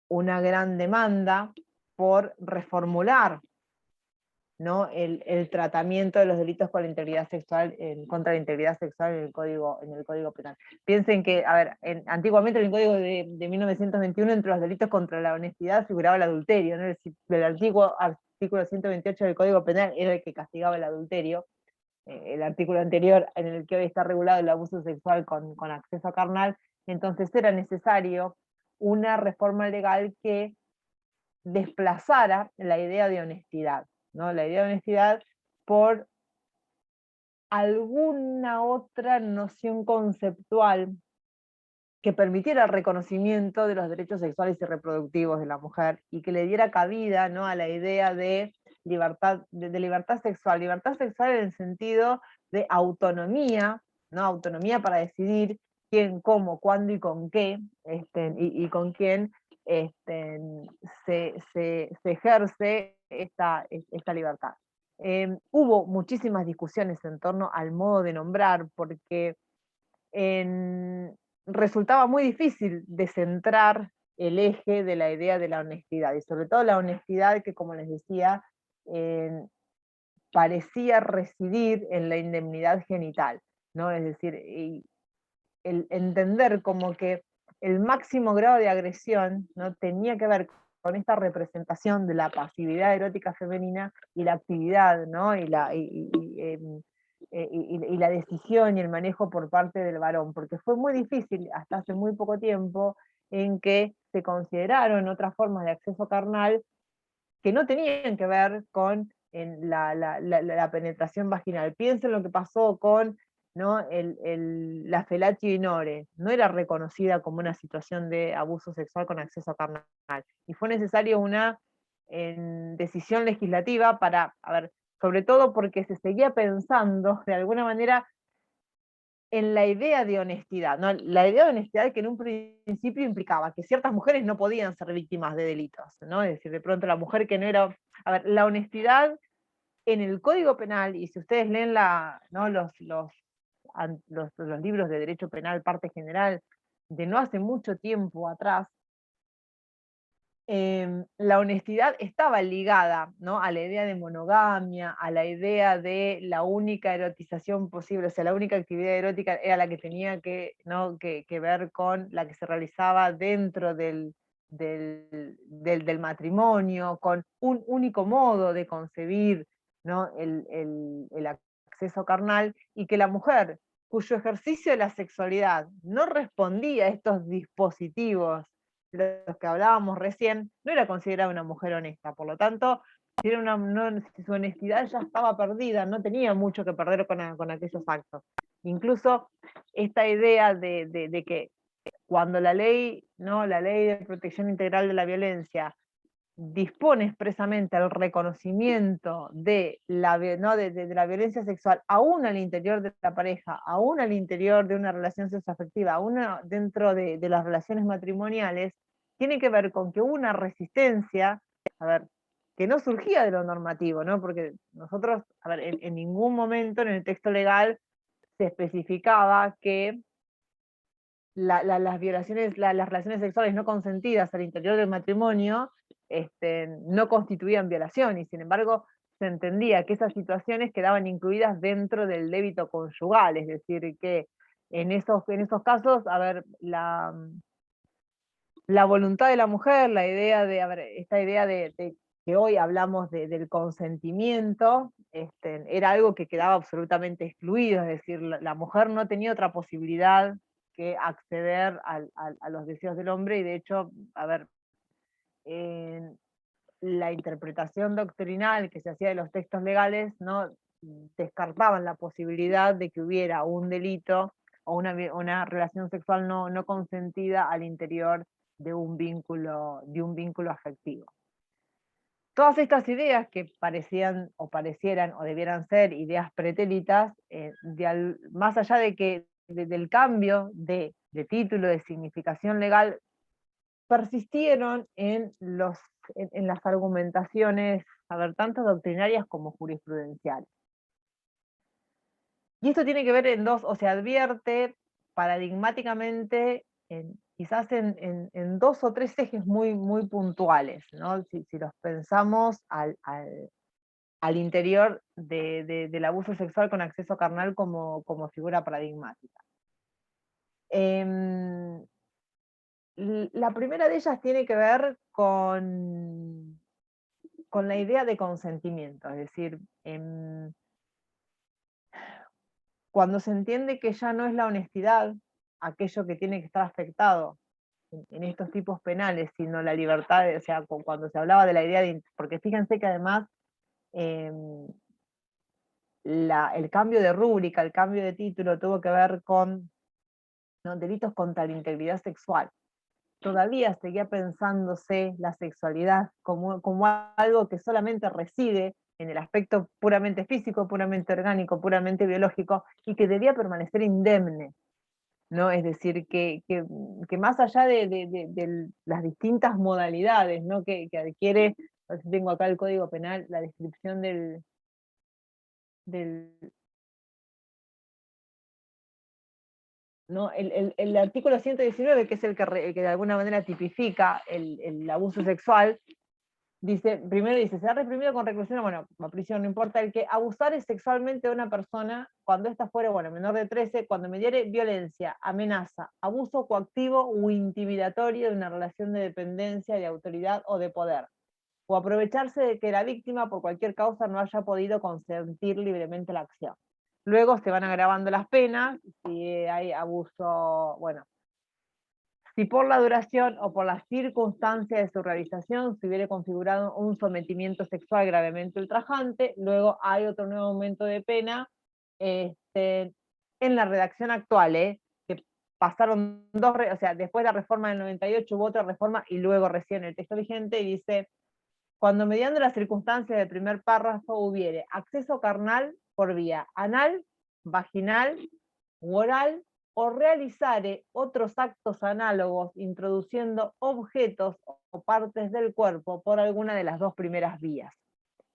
una gran demanda por reformular, ¿no? el tratamiento de los delitos contra la integridad sexual en el Código Penal. Piensen que, a ver, antiguamente en el Código de 1921, entre los delitos contra la honestidad figuraba el adulterio, ¿no? El antiguo artículo 128 del Código Penal era el que castigaba el adulterio. El artículo anterior, en el que hoy está regulado el abuso sexual con acceso carnal. Entonces era necesario una reforma legal que desplazara la idea de honestidad, ¿no? La idea de honestidad por alguna otra noción conceptual que permitiera el reconocimiento de los derechos sexuales y reproductivos de la mujer, y que le diera cabida, ¿no?, a la idea de libertad, de libertad sexual en el sentido de autonomía, ¿no?, autonomía para decidir quién, cómo, cuándo y con qué, y con quién se ejerce esta libertad. Hubo muchísimas discusiones en torno al modo de nombrar, porque resultaba muy difícil descentrar el eje de la idea de la honestidad, y sobre todo la honestidad que, como les decía, parecía residir en la indemnidad genital, ¿no? Es decir, el entender como que el máximo grado de agresión, ¿no?, tenía que ver con esta representación de la pasividad erótica femenina y la actividad, ¿no?, y la decisión y el manejo por parte del varón, porque fue muy difícil hasta hace muy poco tiempo en que se consideraron otras formas de acceso carnal que no tenían que ver con la penetración vaginal. Piensen lo que pasó con, ¿no?, la fellatio in ore, no era reconocida como una situación de abuso sexual con acceso carnal, y fue necesaria una decisión legislativa para, a ver, sobre todo porque se seguía pensando de alguna manera en la idea de honestidad, ¿no? La idea de honestidad que en un principio implicaba que ciertas mujeres no podían ser víctimas de delitos, ¿no? Es decir, de pronto la mujer que no era... A ver, la honestidad en el Código Penal, y si ustedes leen ¿no?, los libros de derecho penal, parte general, de no hace mucho tiempo atrás, la honestidad estaba ligada, ¿no?, a la idea de monogamia, a la idea de la única erotización posible, o sea, la única actividad erótica era la que tenía ¿no?, que ver con la que se realizaba dentro del matrimonio, con un único modo de concebir, ¿no?, el acceso carnal, y que la mujer cuyo ejercicio de la sexualidad no respondía a estos dispositivos de los que hablábamos recién, no era considerada una mujer honesta. Por lo tanto, si su honestidad ya estaba perdida, no tenía mucho que perder con aquellos actos. Incluso esta idea de que cuando la ley, ¿no?, la ley de protección integral de la violencia dispone expresamente el reconocimiento de la violencia sexual, aún al interior de la pareja, aún al interior de una relación sexoafectiva, aún dentro de las relaciones matrimoniales, tiene que ver con que hubo una resistencia, a ver, que no surgía de lo normativo, ¿no? Porque nosotros, a ver, en ningún momento en el texto legal se especificaba que las violaciones, las relaciones sexuales no consentidas al interior del matrimonio no constituían violación, y sin embargo se entendía que esas situaciones quedaban incluidas dentro del débito conyugal, es decir, que en esos casos, a ver, la voluntad de la mujer, la idea de, a ver, esta idea de que hoy hablamos del consentimiento, era algo que quedaba absolutamente excluido, es decir, la mujer no tenía otra posibilidad que acceder a los deseos del hombre, y de hecho, a ver, en la interpretación doctrinal que se hacía de los textos legales, ¿no?, descartaban la posibilidad de que hubiera un delito o una relación sexual no consentida al interior de un vínculo afectivo. Todas estas ideas que parecían o parecieran o debieran ser ideas pretélitas, más allá de que del cambio de título, de significación legal, persistieron en las argumentaciones, a ver, tanto doctrinarias como jurisprudenciales. Y esto tiene que ver o se advierte paradigmáticamente quizás en dos o tres ejes muy, muy puntuales, ¿no? Si los pensamos al interior del abuso sexual con acceso carnal como figura paradigmática. La primera de ellas tiene que ver con la idea de consentimiento, es decir, cuando se entiende que ya no es la honestidad aquello que tiene que estar afectado en estos tipos penales, sino la libertad, o sea, cuando se hablaba de la idea de... Porque fíjense que además el cambio de rúbrica, el cambio de título tuvo que ver con, ¿no?, delitos contra la integridad sexual. Todavía seguía pensándose la sexualidad como algo que solamente reside en el aspecto puramente físico, puramente orgánico, puramente biológico, y que debía permanecer indemne, ¿no? Es decir, que más allá de las distintas modalidades, ¿no?, que adquiere, a ver si tengo acá el Código Penal, la descripción del ¿no? El artículo 119, que es el que de alguna manera tipifica el abuso sexual, primero dice, será reprimido con reclusión, bueno, a prisión, no importa, el que abusare sexualmente de una persona cuando ésta fuere, bueno, menor de 13, cuando mediare violencia, amenaza, abuso coactivo o intimidatorio de una relación de dependencia, de autoridad o de poder, o aprovecharse de que la víctima por cualquier causa no haya podido consentir libremente la acción. Luego se van agravando las penas, si hay abuso, bueno, si por la duración o por las circunstancias de su realización se hubiera configurado un sometimiento sexual gravemente ultrajante. Luego hay otro nuevo aumento de pena en la redacción actual, que pasaron dos, o sea, después de la reforma del 98 hubo otra reforma y luego recién el texto vigente, y dice: cuando mediante las circunstancias del primer párrafo hubiere acceso carnal por vía anal, vaginal u oral, o realizare otros actos análogos introduciendo objetos o partes del cuerpo por alguna de las dos primeras vías.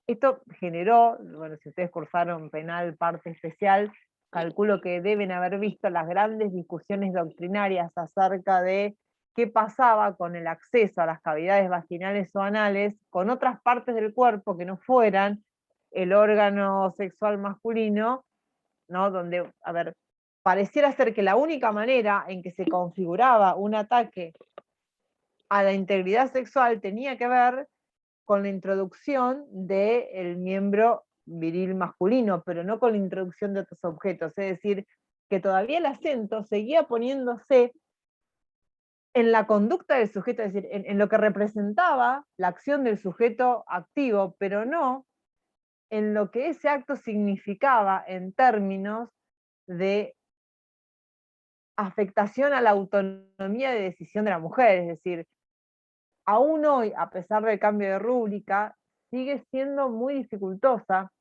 Esto generó, bueno, si ustedes cursaron penal parte especial, calculo que deben haber visto las grandes discusiones doctrinarias acerca de qué pasaba con el acceso a las cavidades vaginales o anales con otras partes del cuerpo que no fueran el órgano sexual masculino, ¿no? Donde, a ver, pareciera ser que la única manera en que se configuraba un ataque a la integridad sexual tenía que ver con la introducción del miembro viril masculino, pero no con la introducción de otros objetos. Es decir, que todavía el acento seguía poniéndose en la conducta del sujeto, es decir, en lo que representaba la acción del sujeto activo, pero no en lo que ese acto significaba en términos de afectación a la autonomía de decisión de la mujer. Es decir, aún hoy, a pesar del cambio de rúbrica, sigue siendo muy dificultosa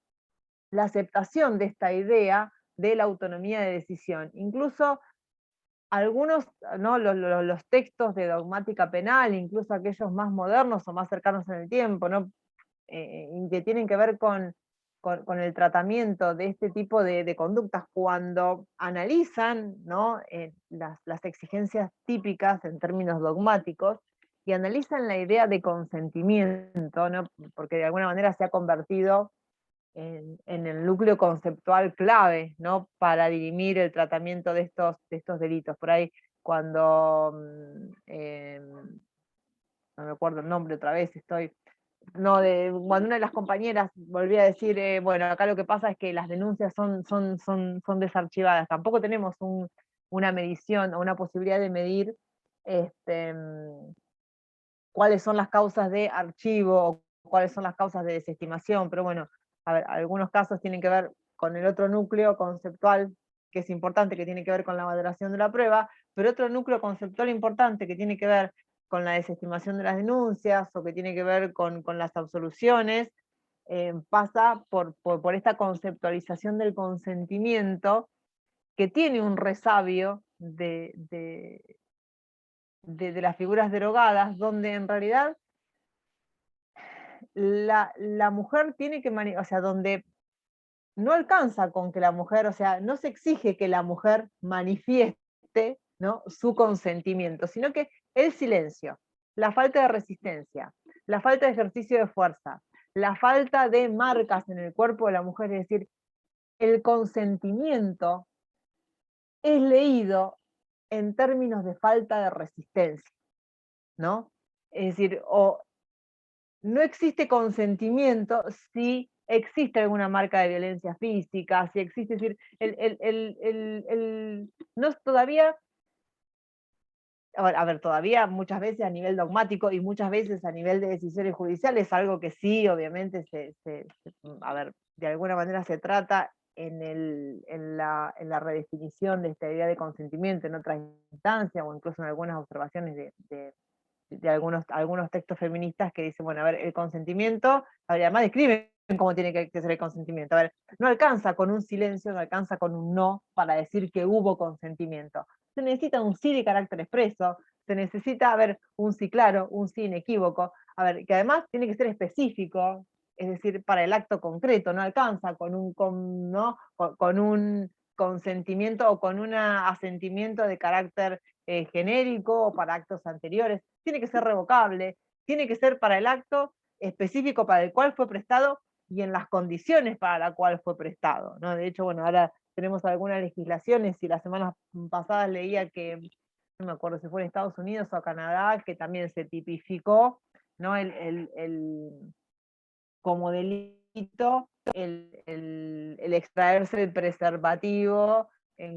la aceptación de esta idea de la autonomía de decisión. Incluso algunos, ¿no?, los textos de dogmática penal, incluso aquellos más modernos o más cercanos en el tiempo, ¿no?, que tienen que ver con el tratamiento de este tipo de conductas, cuando analizan, ¿no?, las exigencias típicas en términos dogmáticos, y analizan la idea de consentimiento, ¿no?, porque de alguna manera se ha convertido en el núcleo conceptual clave, ¿no?, para dirimir el tratamiento de estos delitos. Por ahí, cuando, no me acuerdo el nombre otra vez, cuando una de las compañeras volvía a decir, bueno, acá lo que pasa es que las denuncias son desarchivadas, tampoco tenemos una medición o una posibilidad de medir cuáles son las causas de archivo o cuáles son las causas de desestimación, pero bueno, a ver, algunos casos tienen que ver con el otro núcleo conceptual que es importante, que tiene que ver con la valoración de la prueba, pero otro núcleo conceptual importante que tiene que ver con la desestimación de las denuncias o que tiene que ver con las absoluciones, pasa por esta conceptualización del consentimiento, que tiene un resabio de las figuras derogadas, donde en realidad la mujer tiene que, o sea, donde no alcanza con que la mujer, o sea, no se exige que la mujer manifieste, ¿no?, su consentimiento, sino que el silencio, la falta de resistencia, la falta de ejercicio de fuerza, la falta de marcas en el cuerpo de la mujer, es decir, el consentimiento es leído en términos de falta de resistencia, ¿no? Es decir, o no existe consentimiento si existe alguna marca de violencia física, si existe, es decir, no es todavía, a ver, todavía muchas veces a nivel dogmático y muchas veces a nivel de decisiones judiciales, algo que sí, obviamente, a ver, de alguna manera se trata en la redefinición de esta idea de consentimiento en otras instancias, o incluso en algunas observaciones de algunos textos feministas que dicen, bueno, a ver, el consentimiento, a ver, además describen cómo tiene que ser el consentimiento. A ver, no alcanza con un silencio, no alcanza con un no para decir que hubo consentimiento. Se necesita un sí de carácter expreso, se necesita, a ver, un sí claro, un sí inequívoco, a ver, que además tiene que ser específico, es decir, para el acto concreto, no alcanza con un consentimiento o con un asentimiento de carácter genérico o para actos anteriores, tiene que ser revocable, tiene que ser para el acto específico para el cual fue prestado y en las condiciones para la cual fue prestado, ¿no? De hecho, bueno, ahora tenemos algunas legislaciones y las semanas pasadas leía que, no me acuerdo si fue en Estados Unidos o Canadá, que también se tipificó, ¿no? Como delito el extraerse el preservativo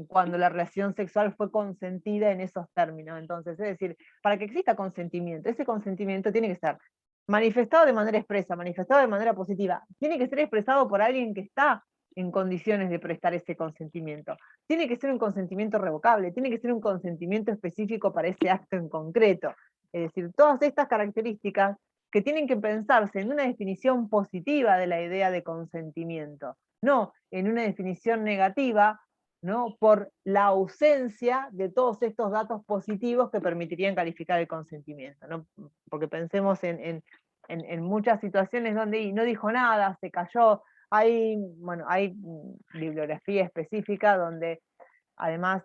cuando la relación sexual fue consentida en esos términos. Entonces, es decir, para que exista consentimiento, ese consentimiento tiene que ser manifestado de manera expresa, manifestado de manera positiva, tiene que ser expresado por alguien que está en condiciones de prestar ese consentimiento. Tiene que ser un consentimiento revocable, tiene que ser un consentimiento específico para ese acto en concreto. Es decir, todas estas características que tienen que pensarse en una definición positiva de la idea de consentimiento, no en una definición negativa, ¿no? Por la ausencia de todos estos datos positivos que permitirían calificar el consentimiento, ¿no? Porque pensemos en muchas situaciones donde no dijo nada, se cayó, hay bibliografía específica donde además,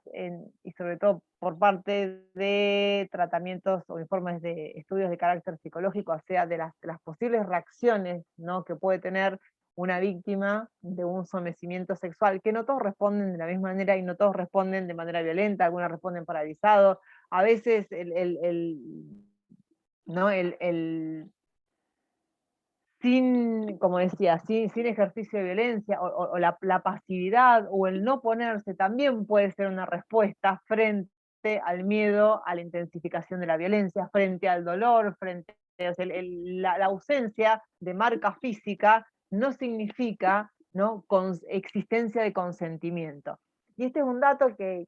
y sobre todo por parte de tratamientos o informes de estudios de carácter psicológico, o sea, de las posibles reacciones, ¿no?, que puede tener una víctima de un sometimiento sexual, que no todos responden de la misma manera y no todos responden de manera violenta, algunos responden paralizados, a veces sin, como decía, sin ejercicio de violencia, o la pasividad o el no ponerse también puede ser una respuesta frente al miedo, a la intensificación de la violencia, frente al dolor, frente la ausencia de marca física no significa, ¿no?, existencia de consentimiento. Y este es un dato que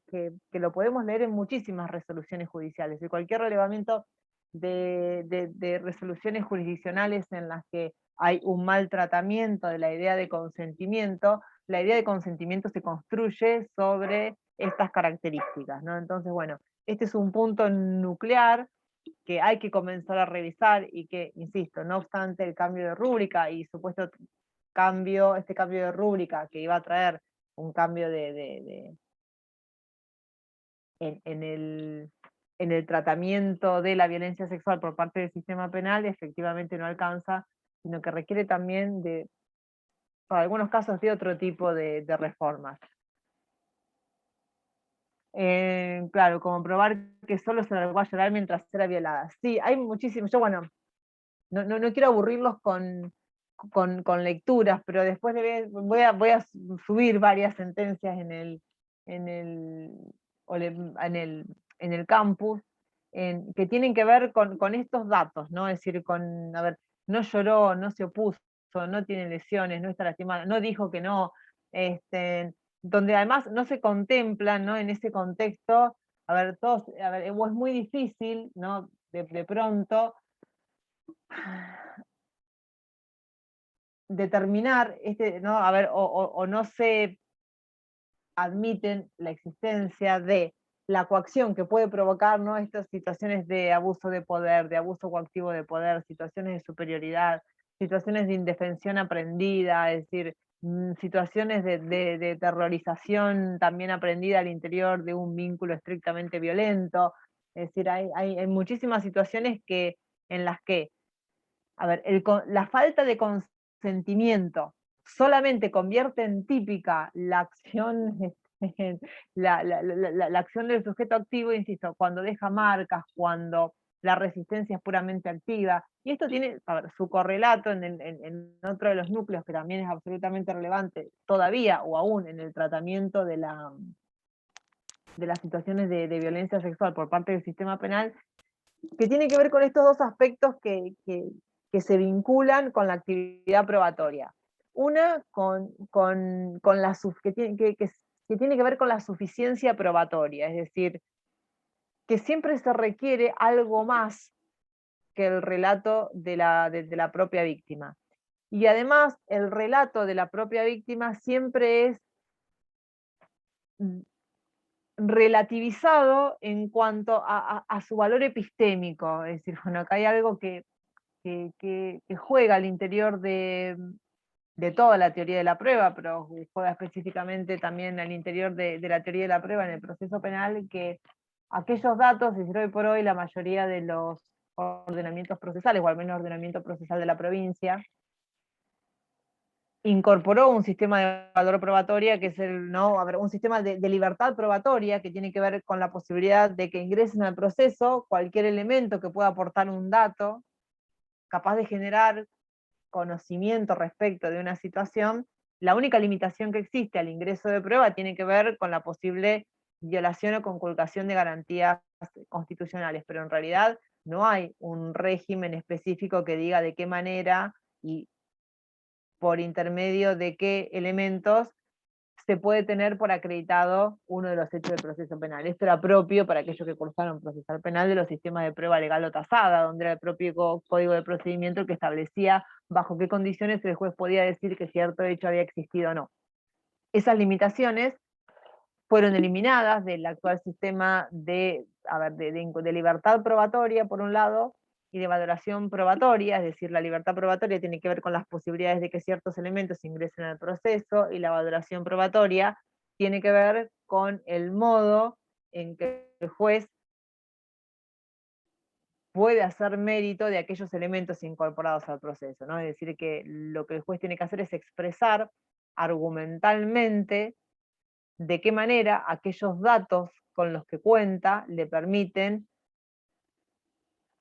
lo podemos leer en muchísimas resoluciones judiciales, y cualquier relevamiento de resoluciones jurisdiccionales en las que hay un maltratamiento de la idea de consentimiento, la idea de consentimiento se construye sobre estas características, ¿no? Entonces, bueno, este es un punto nuclear que hay que comenzar a revisar y que, insisto, no obstante el cambio de rúbrica y supuesto este cambio de rúbrica que iba a traer un cambio en el tratamiento de la violencia sexual por parte del sistema penal, efectivamente no alcanza, sino que requiere también para algunos casos, de otro tipo de reformas. Claro, como probar que solo se largó a llorar mientras era violada. Sí, hay muchísimos. Yo, bueno, no quiero aburrirlos con lecturas, pero después voy a subir varias sentencias en el campus, que tienen que ver con estos datos, ¿no? Es decir, a ver, no lloró, no se opuso, no tiene lesiones, no está lastimada, no dijo que no, donde además no se contemplan, ¿no?, en ese contexto, a ver, es muy difícil, ¿no?, de pronto determinar, ¿no?, a ver, o no se admiten la existencia de la coacción que puede provocar, ¿no?, estas situaciones de abuso de poder, de abuso coactivo de poder, situaciones de superioridad, situaciones de indefensión aprendida, es decir, situaciones de terrorización también aprendida al interior de un vínculo estrictamente violento. Es decir, hay muchísimas situaciones en las que, a ver, la falta de consentimiento solamente convierte en típica la acción, la acción del sujeto activo, insisto, cuando deja marcas, cuando la resistencia es puramente activa. Y esto tiene, a ver, su correlato en otro de los núcleos que también es absolutamente relevante todavía o aún en el tratamiento de las situaciones de violencia sexual por parte del sistema penal, que tiene que ver con estos dos aspectos que se vinculan con la actividad probatoria. Una que tiene que ver con la suficiencia probatoria, es decir, que siempre se requiere algo más que el relato de la propia víctima. Y además, el relato de la propia víctima siempre es relativizado en cuanto a su valor epistémico. Es decir, bueno, acá hay algo que juega al interior de toda la teoría de la prueba, pero juega específicamente también al interior de la teoría de la prueba en el proceso penal, que aquellos datos, es decir, hoy por hoy la mayoría de los ordenamientos procesales, o al menos ordenamiento procesal de la provincia, incorporó un sistema de valor probatoria que es un sistema de libertad probatoria que tiene que ver con la posibilidad de que ingresen al proceso cualquier elemento que pueda aportar un dato capaz de generar conocimiento respecto de una situación. La única limitación que existe al ingreso de prueba tiene que ver con la posible violación o conculcación de garantías constitucionales, pero en realidad no hay un régimen específico que diga de qué manera y por intermedio de qué elementos se puede tener por acreditado uno de los hechos del proceso penal. Esto era propio para aquellos que cursaron procesal penal de los sistemas de prueba legal o tasada, donde era el propio código de procedimiento el que establecía bajo qué condiciones el juez podía decir que cierto hecho había existido o no. Esas limitaciones fueron eliminadas del actual sistema de libertad probatoria, por un lado, y de valoración probatoria, es decir, la libertad probatoria tiene que ver con las posibilidades de que ciertos elementos ingresen al proceso, y la valoración probatoria tiene que ver con el modo en que el juez puede hacer mérito de aquellos elementos incorporados al proceso, ¿no? Es decir, que lo que el juez tiene que hacer es expresar argumentalmente de qué manera aquellos datos con los que cuenta le permiten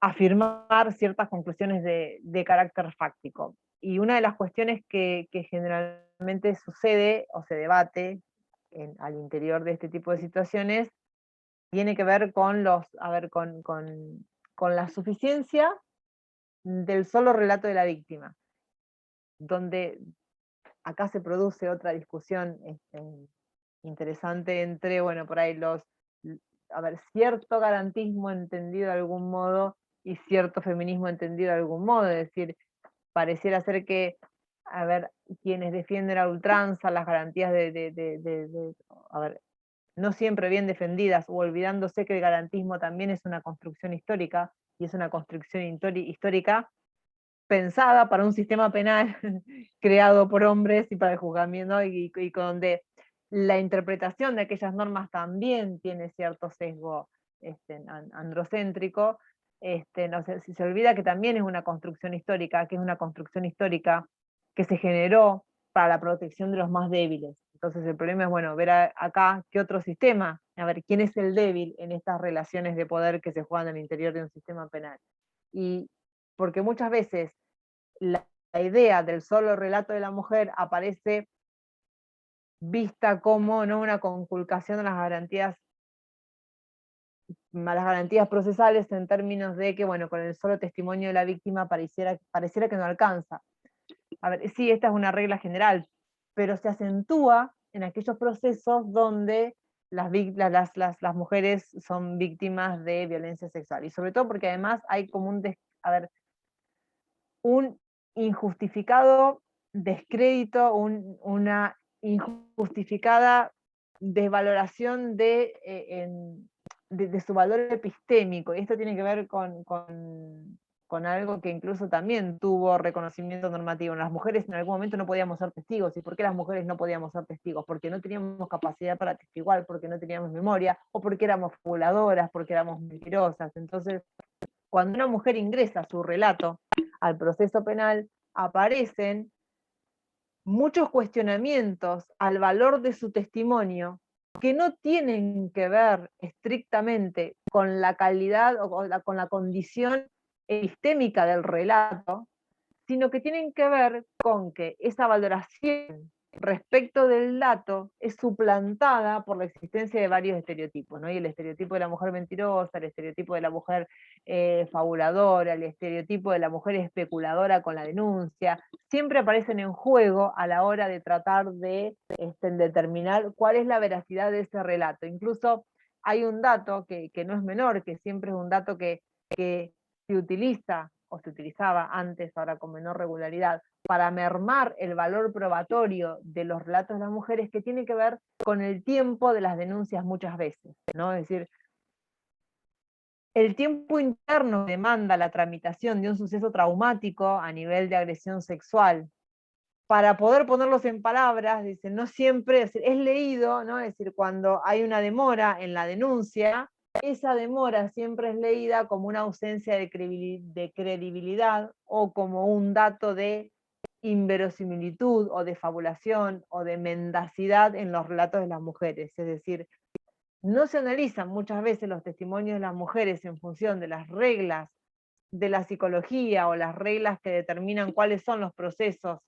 afirmar ciertas conclusiones de carácter fáctico. Y una de las cuestiones que generalmente sucede o se debate al interior de este tipo de situaciones tiene que ver con con la suficiencia del solo relato de la víctima, donde acá se produce otra discusión interesante entre, bueno, por ahí cierto garantismo entendido de algún modo y cierto feminismo entendido de algún modo, es decir, pareciera ser que, quienes defienden a ultranza las garantías no siempre bien defendidas, o olvidándose que el garantismo también es una construcción histórica, y es una construcción histórica pensada para un sistema penal creado por hombres y para el juzgamiento, y donde la interpretación de aquellas normas también tiene cierto sesgo androcéntrico. No sé, si se olvida que también es una construcción histórica, que se generó para la protección de los más débiles. Entonces el problema es, bueno, ver acá qué otro sistema, a ver quién es el débil en estas relaciones de poder que se juegan al interior de un sistema penal. Y porque muchas veces la idea del solo relato de la mujer aparece vista como no una conculcación de las garantías procesales, en términos de que, bueno, con el solo testimonio de la víctima pareciera que no alcanza. A ver, sí, esta es una regla general, pero se acentúa en aquellos procesos donde las mujeres son víctimas de violencia sexual, y sobre todo porque además hay como un injustificado descrédito, una injustificada desvaloración de su valor epistémico. Y esto tiene que ver con algo que incluso también tuvo reconocimiento normativo. Las mujeres en algún momento no podíamos ser testigos. ¿Y por qué las mujeres no podíamos ser testigos? Porque no teníamos capacidad para testiguar, porque no teníamos memoria, o porque éramos fabuladoras, porque éramos mentirosas. Entonces, cuando una mujer ingresa su relato al proceso penal, aparecen muchos cuestionamientos al valor de su testimonio que no tienen que ver estrictamente con la calidad o con la condición epistémica del relato, sino que tienen que ver con que esa valoración respecto del dato es suplantada por la existencia de varios estereotipos, ¿no? Y el estereotipo de la mujer mentirosa, el estereotipo de la mujer fabuladora, el estereotipo de la mujer especuladora con la denuncia, siempre aparecen en juego a la hora de tratar de determinar cuál es la veracidad de ese relato. Incluso hay un dato que no es menor, que siempre es un dato que se utiliza o se utilizaba antes, ahora con menor regularidad, para mermar el valor probatorio de los relatos de las mujeres, que tiene que ver con el tiempo de las denuncias muchas veces, ¿no? Es decir, el tiempo interno que demanda la tramitación de un suceso traumático a nivel de agresión sexual, para poder ponerlos en palabras, dicen, no siempre, es leído, ¿no? Es decir, cuando hay una demora en la denuncia, esa demora siempre es leída como una ausencia de credibilidad o como un dato de inverosimilitud o de fabulación o de mendacidad en los relatos de las mujeres. Es decir, no se analizan muchas veces los testimonios de las mujeres en función de las reglas de la psicología o las reglas que determinan cuáles son los procesos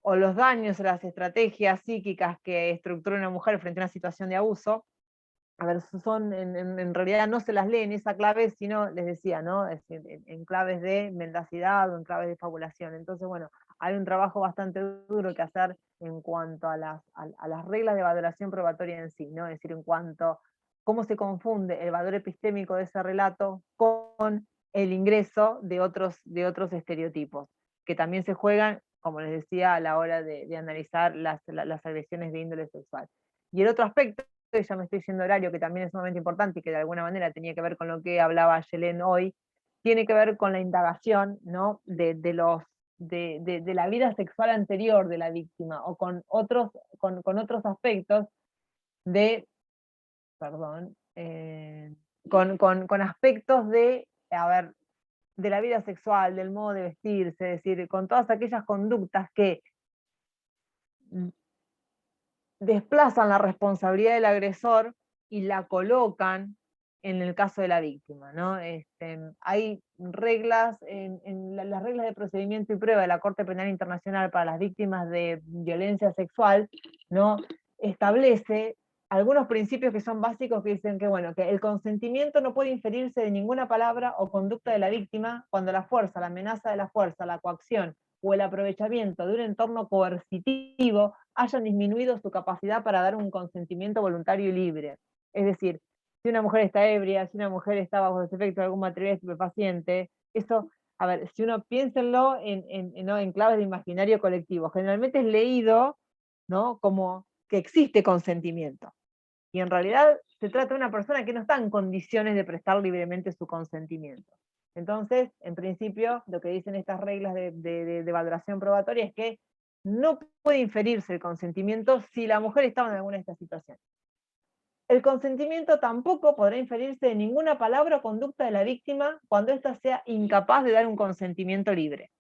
o los daños o las estrategias psíquicas que estructura una mujer frente a una situación de abuso. A ver, son, en realidad no se las lee en esa clave, sino, les decía, ¿no? Es decir, en claves de mendacidad o en claves de fabulación. Entonces, bueno, hay un trabajo bastante duro que hacer en cuanto a las reglas de valoración probatoria en sí, ¿no? Es decir, en cuanto a cómo se confunde el valor epistémico de ese relato con el ingreso de otros estereotipos, que también se juegan, como les decía, a la hora de analizar las agresiones de índole sexual. Y el otro aspecto, ya me estoy yendo horario, que también es sumamente importante y que de alguna manera tenía que ver con lo que hablaba Yelén hoy, tiene que ver con la indagación, ¿no? de la vida sexual anterior de la víctima, o con otros aspectos de, perdón, con aspectos de, a ver, de la vida sexual, del modo de vestirse, es decir, con todas aquellas conductas que desplazan la responsabilidad del agresor y la colocan en el caso de la víctima, ¿no? Hay reglas, las reglas de procedimiento y prueba de la Corte Penal Internacional para las víctimas de violencia sexual, ¿no? Establece algunos principios que son básicos, que dicen que, bueno, que el consentimiento no puede inferirse de ninguna palabra o conducta de la víctima cuando la fuerza, la amenaza de la fuerza, la coacción o el aprovechamiento de un entorno coercitivo hayan disminuido su capacidad para dar un consentimiento voluntario y libre. Es decir, si una mujer está ebria, si una mujer está bajo los efectos de algún material estupefaciente, eso, a ver, si uno piénsenlo en claves de imaginario colectivo, generalmente es leído, ¿no? Como que existe consentimiento. Y en realidad se trata de una persona que no está en condiciones de prestar libremente su consentimiento. Entonces, en principio, lo que dicen estas reglas de valoración probatoria es que no puede inferirse el consentimiento si la mujer estaba en alguna de estas situaciones. El consentimiento tampoco podrá inferirse de ninguna palabra o conducta de la víctima cuando ésta sea incapaz de dar un consentimiento libre.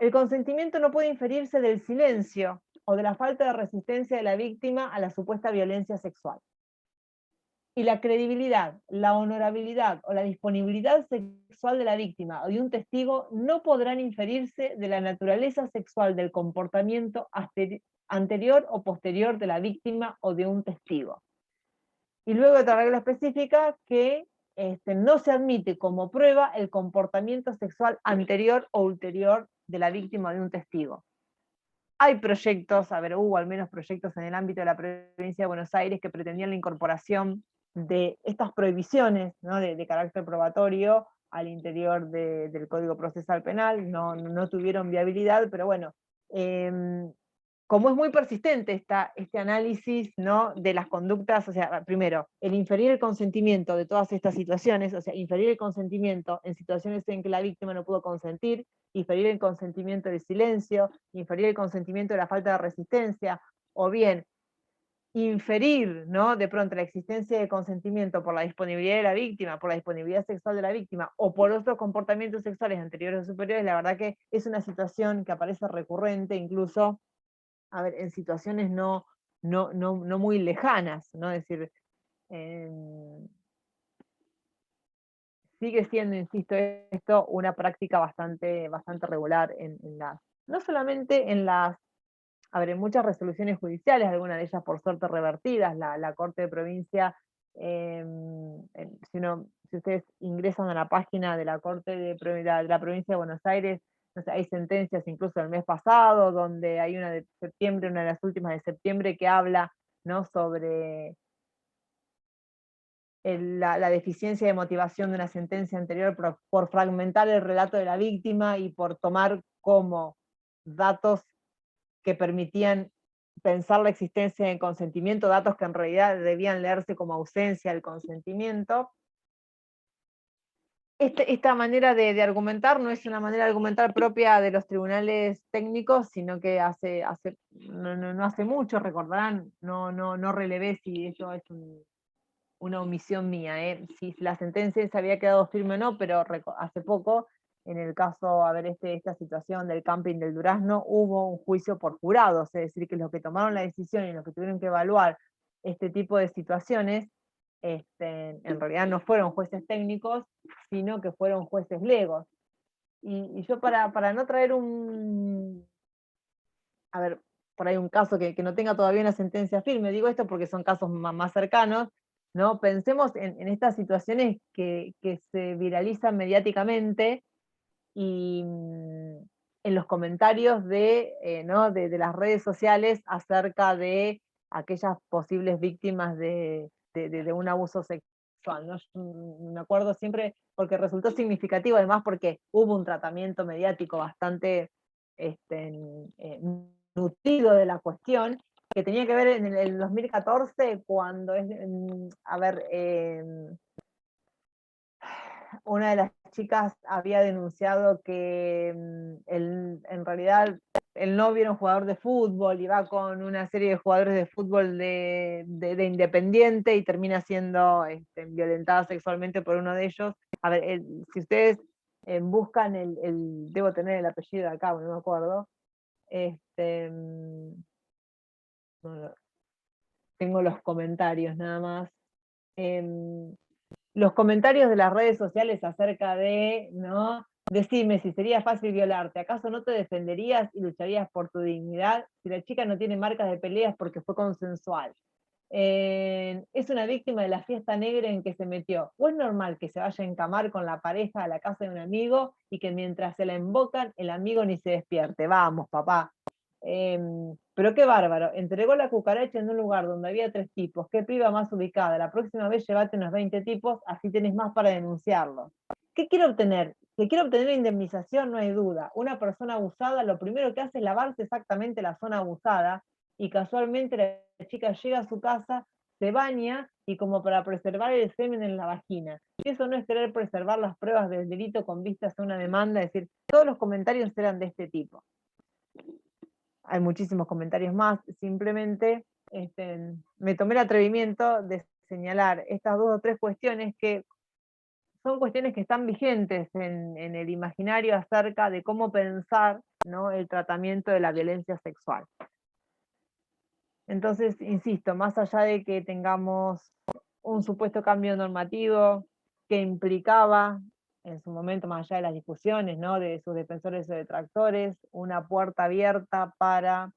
El consentimiento no puede inferirse del silencio o de la falta de resistencia de la víctima a la supuesta violencia sexual. Y la credibilidad, la honorabilidad o la disponibilidad sexual de la víctima o de un testigo no podrán inferirse de la naturaleza sexual del comportamiento anterior o posterior de la víctima o de un testigo. Y luego otra regla específica que no se admite como prueba el comportamiento sexual anterior o ulterior de la víctima o de un testigo. Hay proyectos, a ver, hubo al menos proyectos en el ámbito de la provincia de Buenos Aires que pretendían la incorporación de estas prohibiciones, ¿no? de carácter probatorio al interior del Código Procesal Penal, no tuvieron viabilidad, pero bueno, como es muy persistente este análisis, ¿no? de las conductas, o sea, primero, el inferir el consentimiento de todas estas situaciones, o sea, inferir el consentimiento en situaciones en que la víctima no pudo consentir, inferir el consentimiento del silencio, inferir el consentimiento de la falta de resistencia, o bien inferir, ¿no? de pronto la existencia de consentimiento por la disponibilidad de la víctima, por la disponibilidad sexual de la víctima, o por otros comportamientos sexuales anteriores o superiores, la verdad que es una situación que aparece recurrente, incluso, a ver, en situaciones no muy lejanas, ¿no? Es decir, sigue siendo, insisto, esto una práctica bastante regular no solamente en las a ver, en muchas resoluciones judiciales, algunas de ellas por suerte revertidas, la Corte de Provincia, si ustedes ingresan a la página de la Corte de la Provincia de Buenos Aires, no sé, hay sentencias incluso del mes pasado, donde hay una de septiembre, una de las últimas de septiembre, que habla, ¿no?, sobre la deficiencia de motivación de una sentencia anterior por fragmentar el relato de la víctima y por tomar como datos que permitían pensar la existencia del consentimiento, datos que en realidad debían leerse como ausencia del consentimiento. Esta manera de argumentar no es una manera de argumentar propia de los tribunales técnicos, sino que no hace mucho, recordarán, no relevé si eso es una omisión mía, si la sentencia se había quedado firme o no, pero hace poco, en el caso, a ver, esta situación del camping del Durazno, hubo un juicio por jurados, es decir, que los que tomaron la decisión y los que tuvieron que evaluar este tipo de situaciones, en realidad no fueron jueces técnicos, sino que fueron jueces legos. Y yo para no traer a ver, por ahí un caso que no tenga todavía una sentencia firme, digo esto porque son casos más cercanos, ¿no? Pensemos en estas situaciones que se viralizan mediáticamente y en los comentarios ¿no?, de las redes sociales acerca de aquellas posibles víctimas de un abuso sexual, ¿no? Yo me acuerdo siempre, porque resultó significativo, además porque hubo un tratamiento mediático bastante nutrido de la cuestión, que tenía que ver en el 2014, cuando una de las chicas había denunciado que en realidad el novio era un jugador de fútbol y va con una serie de jugadores de fútbol de Independiente y termina siendo violentada sexualmente por uno de ellos. A ver, si ustedes buscan debo tener el apellido de acá, no me acuerdo. No, tengo los comentarios nada más. Los comentarios de las redes sociales acerca de, ¿no?, decime si sería fácil violarte, ¿acaso no te defenderías y lucharías por tu dignidad? Si la chica no tiene marcas de peleas porque fue consensual. Es una víctima de la fiesta negra en que se metió. ¿O es normal que se vaya a encamar con la pareja a la casa de un amigo y que mientras se la invocan, el amigo ni se despierte? Vamos, papá. Pero qué bárbaro, entregó la cucaracha en un lugar donde había 3 tipos, qué piba más ubicada, la próxima vez llévate unos 20 tipos, así tenés más para denunciarlos. ¿Qué quiero obtener? Que quiero obtener indemnización, no hay duda. Una persona abusada lo primero que hace es lavarse exactamente la zona abusada, y casualmente la chica llega a su casa, se baña, y como para preservar el semen en la vagina. Si eso no es querer preservar las pruebas del delito con vistas a una demanda, es decir, todos los comentarios eran de este tipo. Hay muchísimos comentarios más, simplemente me tomé el atrevimiento de señalar estas 2 o 3 cuestiones que son cuestiones que están vigentes en el imaginario acerca de cómo pensar, ¿no?, el tratamiento de la violencia sexual. Entonces, insisto, más allá de que tengamos un supuesto cambio normativo que implicaba, en su momento, más allá de las discusiones, ¿no?, de sus defensores o detractores, una puerta abierta para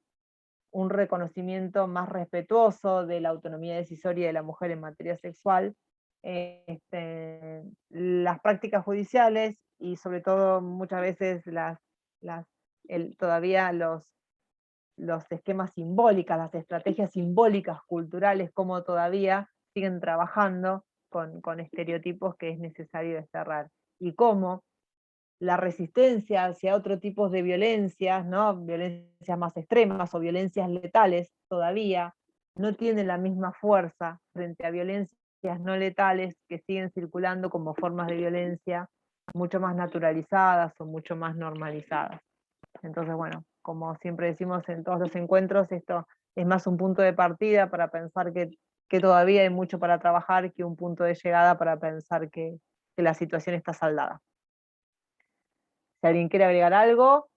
un reconocimiento más respetuoso de la autonomía decisoria de la mujer en materia sexual, las prácticas judiciales y sobre todo muchas veces todavía los esquemas simbólicos, las estrategias simbólicas culturales, como todavía siguen trabajando con estereotipos que es necesario desterrar, y cómo la resistencia hacia otro tipo de violencias, ¿no?, violencias más extremas o violencias letales todavía, no tiene la misma fuerza frente a violencias no letales que siguen circulando como formas de violencia mucho más naturalizadas o mucho más normalizadas. Entonces, bueno, como siempre decimos en todos los encuentros, esto es más un punto de partida para pensar que todavía hay mucho para trabajar que un punto de llegada para pensar que la situación está saldada. Si alguien quiere agregar algo,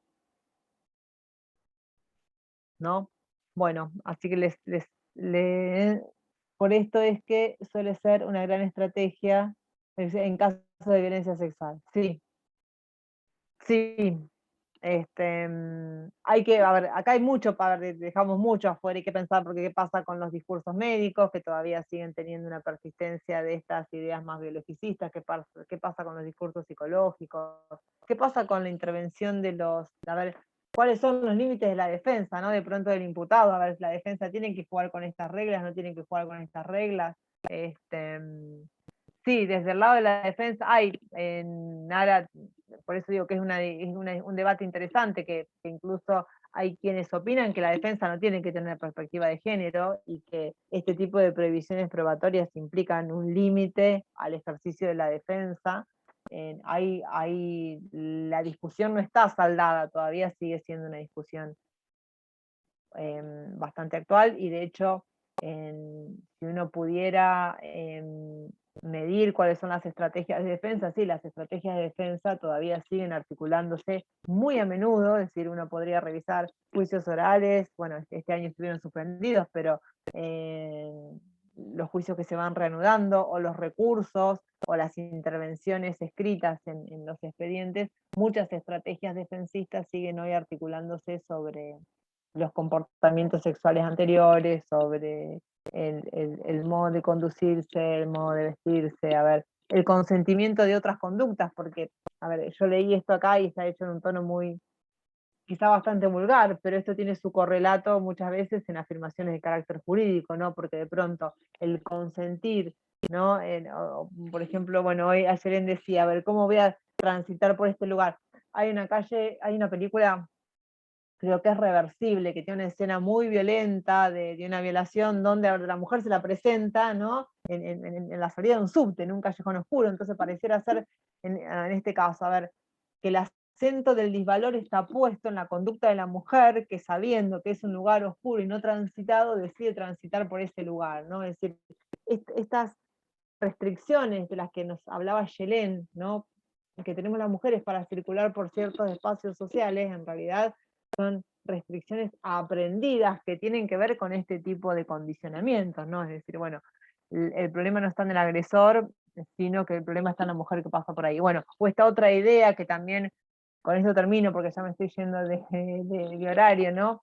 ¿no? Bueno, así que por esto es que suele ser una gran estrategia en caso de violencia sexual. Sí, sí, hay que, a ver, acá hay mucho, dejamos mucho afuera, hay que pensar porque qué pasa con los discursos médicos, que todavía siguen teniendo una persistencia de estas ideas más biologicistas, qué pasa con los discursos psicológicos, qué pasa con la intervención de a ver, cuáles son los límites de la defensa, ¿no? De pronto del imputado, a ver, la defensa tiene que jugar con estas reglas, no tiene que jugar con estas reglas, sí, desde el lado de la defensa hay, ahora, por eso digo que es un debate interesante, que incluso hay quienes opinan que la defensa no tiene que tener perspectiva de género y que este tipo de prohibiciones probatorias implican un límite al ejercicio de la defensa. La discusión no está saldada, todavía sigue siendo una discusión bastante actual, y de hecho, si uno pudiera medir cuáles son las estrategias de defensa, sí, las estrategias de defensa todavía siguen articulándose muy a menudo, es decir, uno podría revisar juicios orales, bueno, este año estuvieron suspendidos, pero los juicios que se van reanudando, o los recursos, o las intervenciones escritas en los expedientes, muchas estrategias defensistas siguen hoy articulándose sobre los comportamientos sexuales anteriores, sobre el modo de conducirse, el modo de vestirse, a ver, el consentimiento de otras conductas, porque, a ver, yo leí esto acá y está hecho en un tono muy, quizá bastante vulgar, pero esto tiene su correlato muchas veces en afirmaciones de carácter jurídico, ¿no? Porque de pronto el consentir, ¿no? Por ejemplo, bueno, hoy Ayelen decía, a ver, ¿cómo voy a transitar por este lugar? Hay una calle, hay una película, creo que es Reversible, que tiene una escena muy violenta de una violación donde a la mujer se la presenta, ¿no? En la salida de un subte, en un callejón oscuro, entonces pareciera ser, en este caso, a ver, que el acento del disvalor está puesto en la conducta de la mujer, que sabiendo que es un lugar oscuro y no transitado, decide transitar por ese lugar, ¿no? Es decir, estas restricciones de las que nos hablaba Yelén, ¿no? Que tenemos las mujeres para circular por ciertos espacios sociales, en realidad son restricciones aprendidas que tienen que ver con este tipo de condicionamientos, ¿no? Es decir, bueno, el problema no está en el agresor, sino que el problema está en la mujer que pasa por ahí. Bueno, o esta otra idea que también, con esto termino porque ya me estoy yendo de horario, ¿no?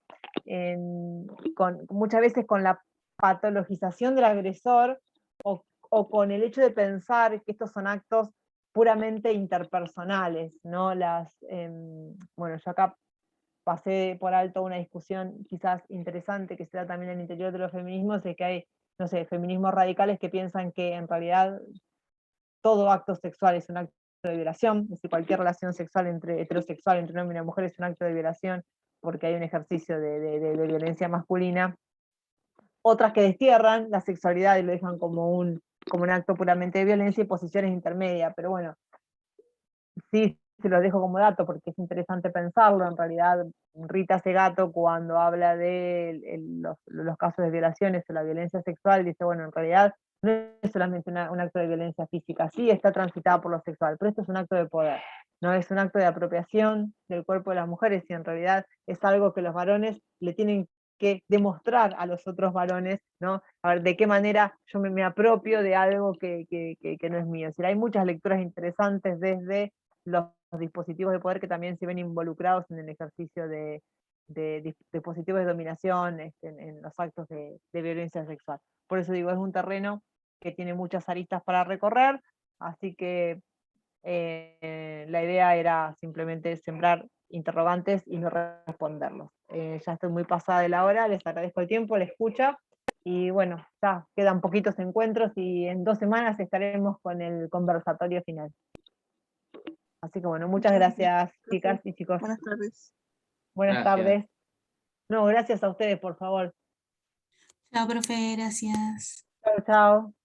Muchas veces con la patologización del agresor, o con el hecho de pensar que estos son actos puramente interpersonales, ¿no? Bueno, yo acá pasé por alto una discusión quizás interesante que se da también en el interior de los feminismos, es que hay, no sé, feminismos radicales que piensan que en realidad todo acto sexual es un acto de violación, es decir, cualquier relación sexual heterosexual entre un hombre y una mujer es un acto de violación porque hay un ejercicio de violencia masculina. Otras que destierran la sexualidad y lo dejan como un acto puramente de violencia, y posiciones intermedias, pero bueno, sí se los dejo como dato porque es interesante pensarlo. En realidad, Rita Segato, cuando habla de los casos de violaciones o la violencia sexual, dice, bueno, en realidad no es solamente un acto de violencia física, sí está transitada por lo sexual, pero esto es un acto de poder, no es un acto de apropiación del cuerpo de las mujeres, y en realidad es algo que los varones le tienen que demostrar a los otros varones, ¿no? A ver, de qué manera yo me apropio de algo que no es mío. Es decir, hay muchas lecturas interesantes desde los dispositivos de poder que también se ven involucrados en el ejercicio de dispositivos de dominación en los actos de violencia sexual. Por eso digo, es un terreno que tiene muchas aristas para recorrer, así que la idea era simplemente sembrar interrogantes y no responderlos. Ya estoy muy pasada de la hora, les agradezco el tiempo, la escucha, y bueno, ya quedan poquitos encuentros y en 2 semanas estaremos con el conversatorio final. Así que bueno, muchas gracias, chicas y chicos. Buenas tardes. Buenas tardes. No, gracias a ustedes, por favor. Chao, profe, gracias. Chao, chao.